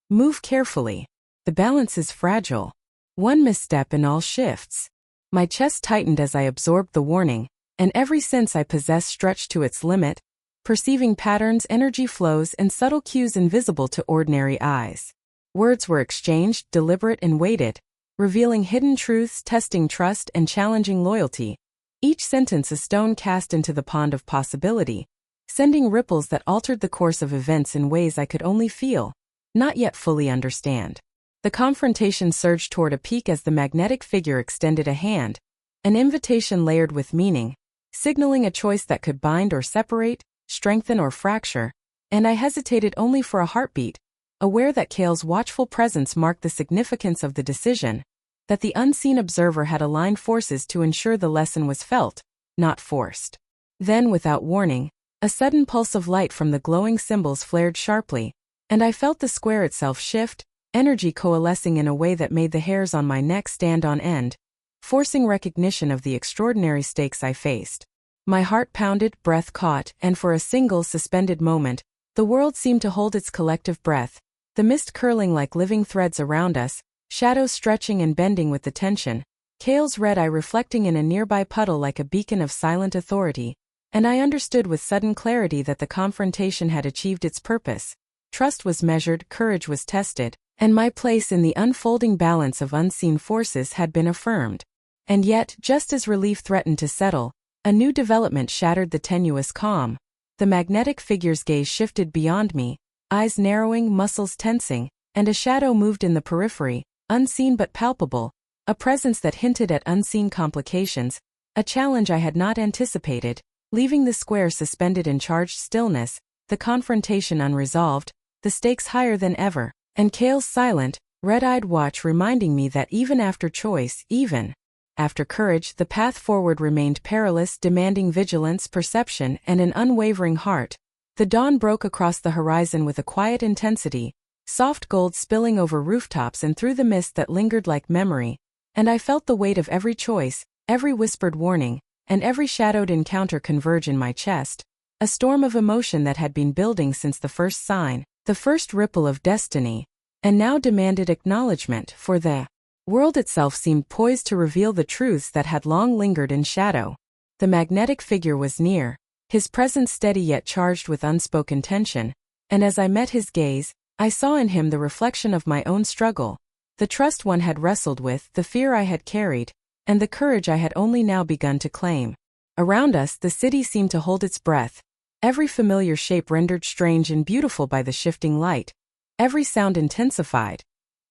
Move carefully. The balance is fragile. One misstep and all shifts. My chest tightened as I absorbed the warning, and every sense I possess stretched to its limit, perceiving patterns, energy flows, and subtle cues invisible to ordinary eyes. Words were exchanged, deliberate and weighted, revealing hidden truths, testing trust, and challenging loyalty. Each sentence a stone cast into the pond of possibility, sending ripples that altered the course of events in ways I could only feel, not yet fully understand. The confrontation surged toward a peak as the magnetic figure extended a hand, an invitation layered with meaning, signaling a choice that could bind or separate, strengthen or fracture, and I hesitated only for a heartbeat, aware that Kael's watchful presence marked the significance of the decision, that the unseen observer had aligned forces to ensure the lesson was felt, not forced. Then, without warning, a sudden pulse of light from the glowing symbols flared sharply, and I felt the square itself shift, energy coalescing in a way that made the hairs on my neck stand on end, forcing recognition of the extraordinary stakes I faced. My heart pounded, breath caught, and for a single suspended moment, the world seemed to hold its collective breath, the mist curling like living threads around us, shadows stretching and bending with the tension, Kael's red eye reflecting in a nearby puddle like a beacon of silent authority, and I understood with sudden clarity that the confrontation had achieved its purpose. Trust was measured, courage was tested, and my place in the unfolding balance of unseen forces had been affirmed. And yet, just as relief threatened to settle, a new development shattered the tenuous calm. The magnetic figure's gaze shifted beyond me, eyes narrowing, muscles tensing, and a shadow moved in the periphery, unseen but palpable, a presence that hinted at unseen complications, a challenge I had not anticipated, leaving the square suspended in charged stillness, the confrontation unresolved, the stakes higher than ever, and Kael's silent, red-eyed watch reminding me that even after choice, even after courage, the path forward remained perilous, demanding vigilance, perception, and an unwavering heart. The dawn broke across the horizon with a quiet intensity, soft gold spilling over rooftops and through the mist that lingered like memory, and I felt the weight of every choice, every whispered warning, and every shadowed encounter converge in my chest, a storm of emotion that had been building since the first sign, the first ripple of destiny, and now demanded acknowledgement, for the world itself seemed poised to reveal the truths that had long lingered in shadow. The magnetic figure was near, his presence steady yet charged with unspoken tension, and as I met his gaze, I saw in him the reflection of my own struggle, the trust one had wrestled with, the fear I had carried, and the courage I had only now begun to claim. Around us, the city seemed to hold its breath, every familiar shape rendered strange and beautiful by the shifting light, every sound intensified,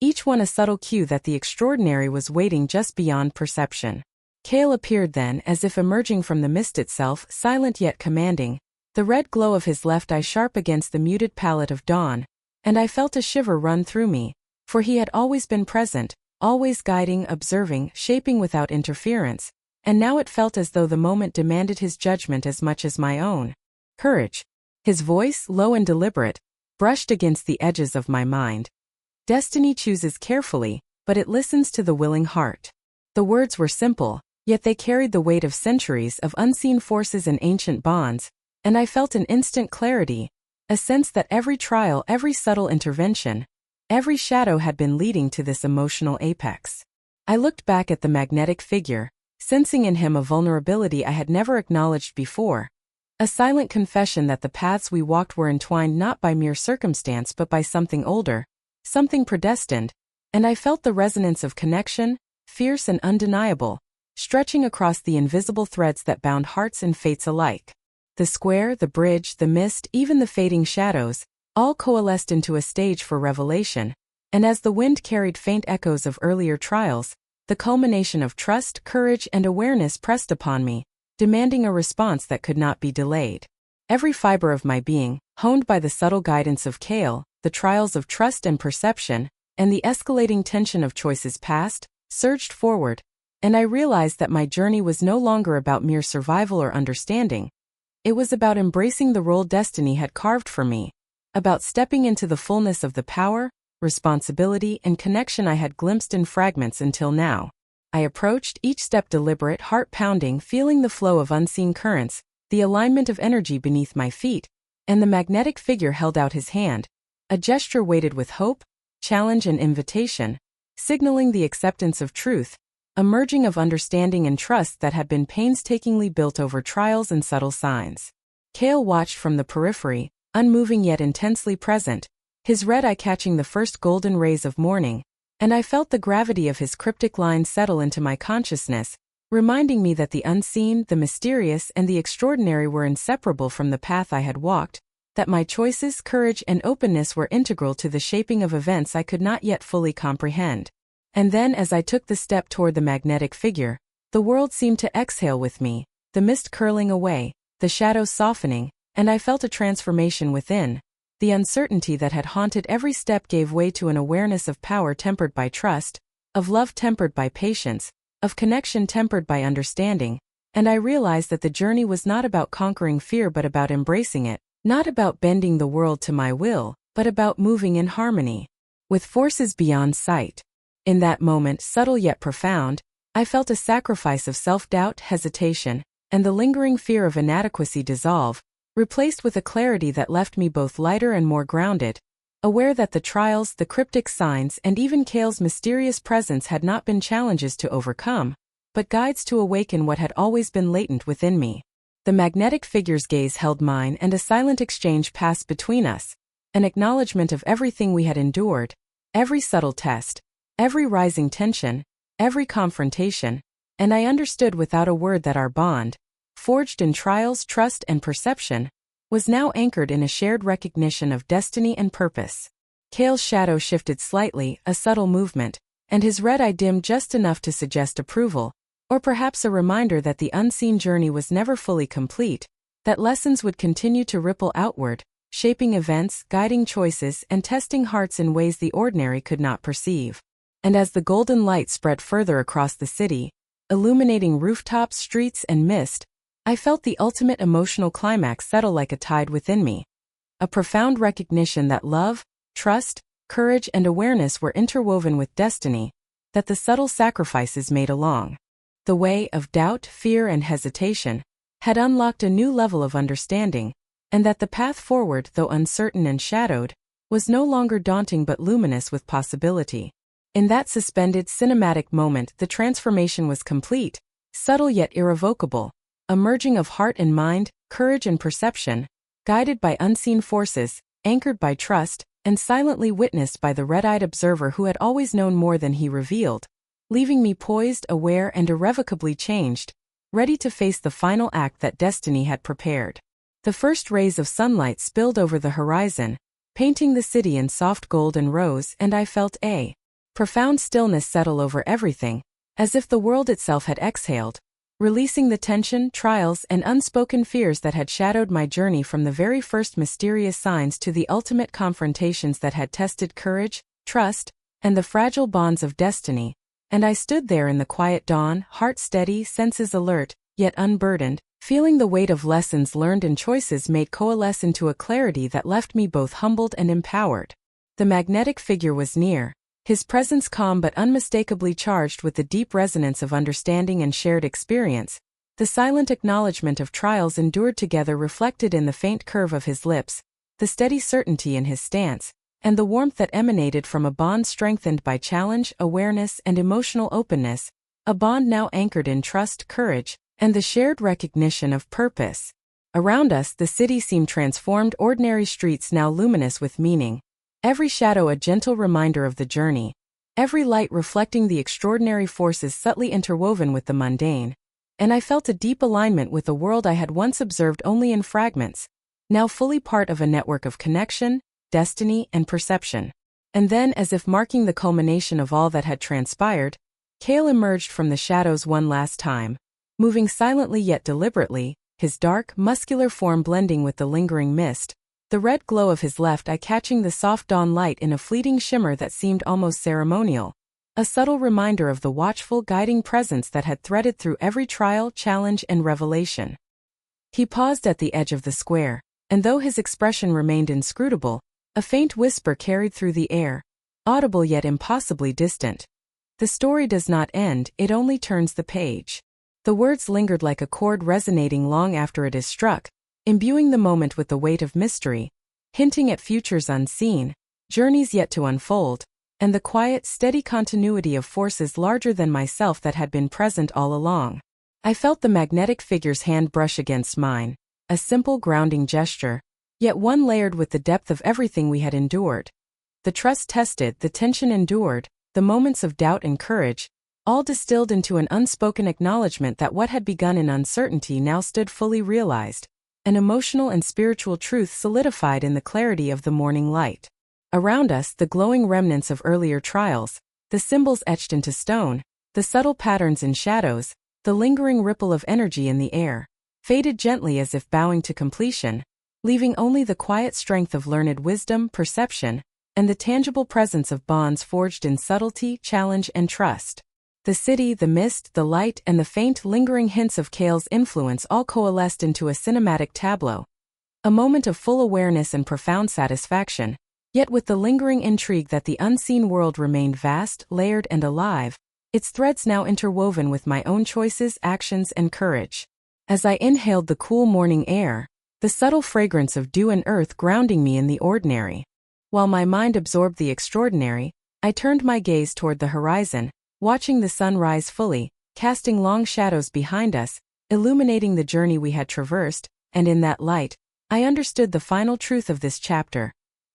each one a subtle cue that the extraordinary was waiting just beyond perception. Kael appeared then, as if emerging from the mist itself, silent yet commanding, the red glow of his left eye sharp against the muted palette of dawn, and I felt a shiver run through me, for he had always been present, always guiding, observing, shaping without interference, and now it felt as though the moment demanded his judgment as much as my own. Courage. His voice, low and deliberate, brushed against the edges of my mind. Destiny chooses carefully, but it listens to the willing heart. The words were simple, yet they carried the weight of centuries of unseen forces and ancient bonds, and I felt an instant clarity, a sense that every trial, every subtle intervention, every shadow had been leading to this emotional apex. I looked back at the magnetic figure, sensing in him a vulnerability I had never acknowledged before, a silent confession that the paths we walked were entwined not by mere circumstance but by something older, something predestined, and I felt the resonance of connection, fierce and undeniable, stretching across the invisible threads that bound hearts and fates alike. The square, the bridge, the mist, even the fading shadows, all coalesced into a stage for revelation, and as the wind carried faint echoes of earlier trials, the culmination of trust, courage, and awareness pressed upon me, demanding a response that could not be delayed. Every fiber of my being, honed by the subtle guidance of Kael, the trials of trust and perception, and the escalating tension of choices past, surged forward, and I realized that my journey was no longer about mere survival or understanding. It was about embracing the role destiny had carved for me, about stepping into the fullness of the power, responsibility, and connection I had glimpsed in fragments until now. I approached, each step deliberate, heart pounding, feeling the flow of unseen currents, the alignment of energy beneath my feet, and the magnetic figure held out his hand, a gesture weighted with hope, challenge, and invitation, signaling the acceptance of truth, a merging of understanding and trust that had been painstakingly built over trials and subtle signs. Kael watched from the periphery, unmoving yet intensely present, his red eye catching the first golden rays of morning, and I felt the gravity of his cryptic lines settle into my consciousness, reminding me that the unseen, the mysterious, and the extraordinary were inseparable from the path I had walked, that my choices, courage, and openness were integral to the shaping of events I could not yet fully comprehend. And then, as I took the step toward the magnetic figure, the world seemed to exhale with me, the mist curling away, the shadows softening, and I felt a transformation within. The uncertainty that had haunted every step gave way to an awareness of power tempered by trust, of love tempered by patience, of connection tempered by understanding, and I realized that the journey was not about conquering fear but about embracing it, not about bending the world to my will, but about moving in harmony with forces beyond sight. In that moment, subtle yet profound, I felt a sacrifice of self-doubt, hesitation, and the lingering fear of inadequacy dissolve, replaced with a clarity that left me both lighter and more grounded, aware that the trials, the cryptic signs, and even Kael's mysterious presence had not been challenges to overcome, but guides to awaken what had always been latent within me. The magnetic figure's gaze held mine, and a silent exchange passed between us, an acknowledgement of everything we had endured, every subtle test, every rising tension, every confrontation, and I understood without a word that our bond, forged in trials, trust, and perception, was now anchored in a shared recognition of destiny and purpose. Kael's shadow shifted slightly, a subtle movement, and his red eye dimmed just enough to suggest approval, or perhaps a reminder that the unseen journey was never fully complete, that lessons would continue to ripple outward, shaping events, guiding choices, and testing hearts in ways the ordinary could not perceive. And as the golden light spread further across the city, illuminating rooftops, streets, and mist, I felt the ultimate emotional climax settle like a tide within me. A profound recognition that love, trust, courage, and awareness were interwoven with destiny, that the subtle sacrifices made along the way of doubt, fear, and hesitation had unlocked a new level of understanding, and that the path forward, though uncertain and shadowed, was no longer daunting but luminous with possibility. In that suspended, cinematic moment, the transformation was complete, subtle yet irrevocable, a merging of heart and mind, courage and perception, guided by unseen forces, anchored by trust, and silently witnessed by the red-eyed observer who had always known more than he revealed, leaving me poised, aware, and irrevocably changed, ready to face the final act that destiny had prepared. The first rays of sunlight spilled over the horizon, painting the city in soft gold and rose, and I felt a profound stillness settle over everything, as if the world itself had exhaled, releasing the tension, trials, and unspoken fears that had shadowed my journey from the very first mysterious signs to the ultimate confrontations that had tested courage, trust, and the fragile bonds of destiny. And I stood there in the quiet dawn, heart steady, senses alert, yet unburdened, feeling the weight of lessons learned and choices made coalesce into a clarity that left me both humbled and empowered. The magnetic figure was near, his presence calm but unmistakably charged with the deep resonance of understanding and shared experience, the silent acknowledgement of trials endured together reflected in the faint curve of his lips, the steady certainty in his stance, and the warmth that emanated from a bond strengthened by challenge, awareness, and emotional openness, a bond now anchored in trust, courage, and the shared recognition of purpose. Around us, the city seemed transformed, ordinary streets now luminous with meaning, every shadow a gentle reminder of the journey, every light reflecting the extraordinary forces subtly interwoven with the mundane, and I felt a deep alignment with a world I had once observed only in fragments, now fully part of a network of connection, destiny, and perception. And then, as if marking the culmination of all that had transpired, Kael emerged from the shadows one last time, moving silently yet deliberately, his dark, muscular form blending with the lingering mist, the red glow of his left eye catching the soft dawn light in a fleeting shimmer that seemed almost ceremonial, a subtle reminder of the watchful, guiding presence that had threaded through every trial, challenge, and revelation. He paused at the edge of the square, and though his expression remained inscrutable, a faint whisper carried through the air, audible yet impossibly distant. The story does not end, it only turns the page. The words lingered like a chord resonating long after it is struck, imbuing the moment with the weight of mystery, hinting at futures unseen, journeys yet to unfold, and the quiet, steady continuity of forces larger than myself that had been present all along. I felt the magnetic figure's hand brush against mine, a simple grounding gesture, yet one layered with the depth of everything we had endured. The trust tested, the tension endured, the moments of doubt and courage, all distilled into an unspoken acknowledgement that what had begun in uncertainty now stood fully realized, an emotional and spiritual truth solidified in the clarity of the morning light. Around us, the glowing remnants of earlier trials, the symbols etched into stone, the subtle patterns in shadows, the lingering ripple of energy in the air, faded gently as if bowing to completion, leaving only the quiet strength of learned wisdom, perception, and the tangible presence of bonds forged in subtlety, challenge, and trust. The city, the mist, the light, and the faint, lingering hints of Kael's influence all coalesced into a cinematic tableau. A moment of full awareness and profound satisfaction, yet with the lingering intrigue that the unseen world remained vast, layered, and alive, its threads now interwoven with my own choices, actions, and courage. As I inhaled the cool morning air, the subtle fragrance of dew and earth grounding me in the ordinary, while my mind absorbed the extraordinary, I turned my gaze toward the horizon, watching the sun rise fully, casting long shadows behind us, illuminating the journey we had traversed, and in that light, I understood the final truth of this chapter.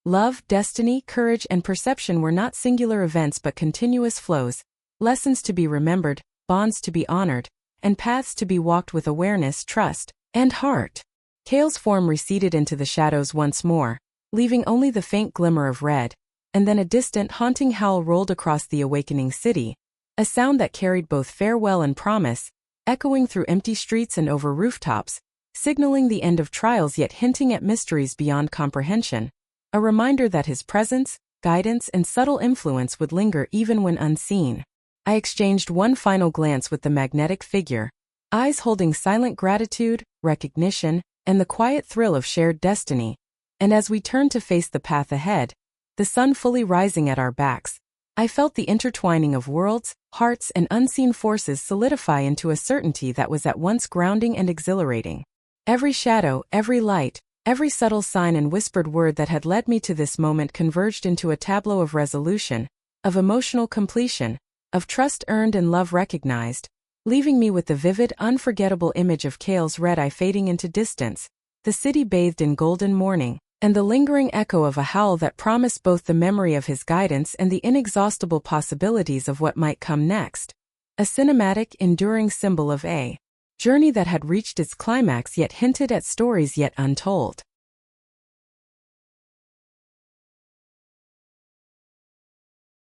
Love, destiny, courage, and perception were not singular events but continuous flows, lessons to be remembered, bonds to be honored, and paths to be walked with awareness, trust, and heart. Kael's form receded into the shadows once more, leaving only the faint glimmer of red, and then a distant, haunting howl rolled across the awakening city, a sound that carried both farewell and promise, echoing through empty streets and over rooftops, signaling the end of trials yet hinting at mysteries beyond comprehension, a reminder that his presence, guidance, and subtle influence would linger even when unseen. I exchanged one final glance with the magnetic figure, eyes holding silent gratitude, recognition, and the quiet thrill of shared destiny. And as we turned to face the path ahead, the sun fully rising at our backs, I felt the intertwining of worlds, hearts, and unseen forces solidify into a certainty that was at once grounding and exhilarating. Every shadow, every light, every subtle sign and whispered word that had led me to this moment converged into a tableau of resolution, of emotional completion, of trust earned and love recognized, leaving me with the vivid, unforgettable image of Kael's red eye fading into distance, the city bathed in golden morning, and the lingering echo of a howl that promised both the memory of his guidance and the inexhaustible possibilities of what might come next. A cinematic, enduring symbol of a journey that had reached its climax yet hinted at stories yet untold.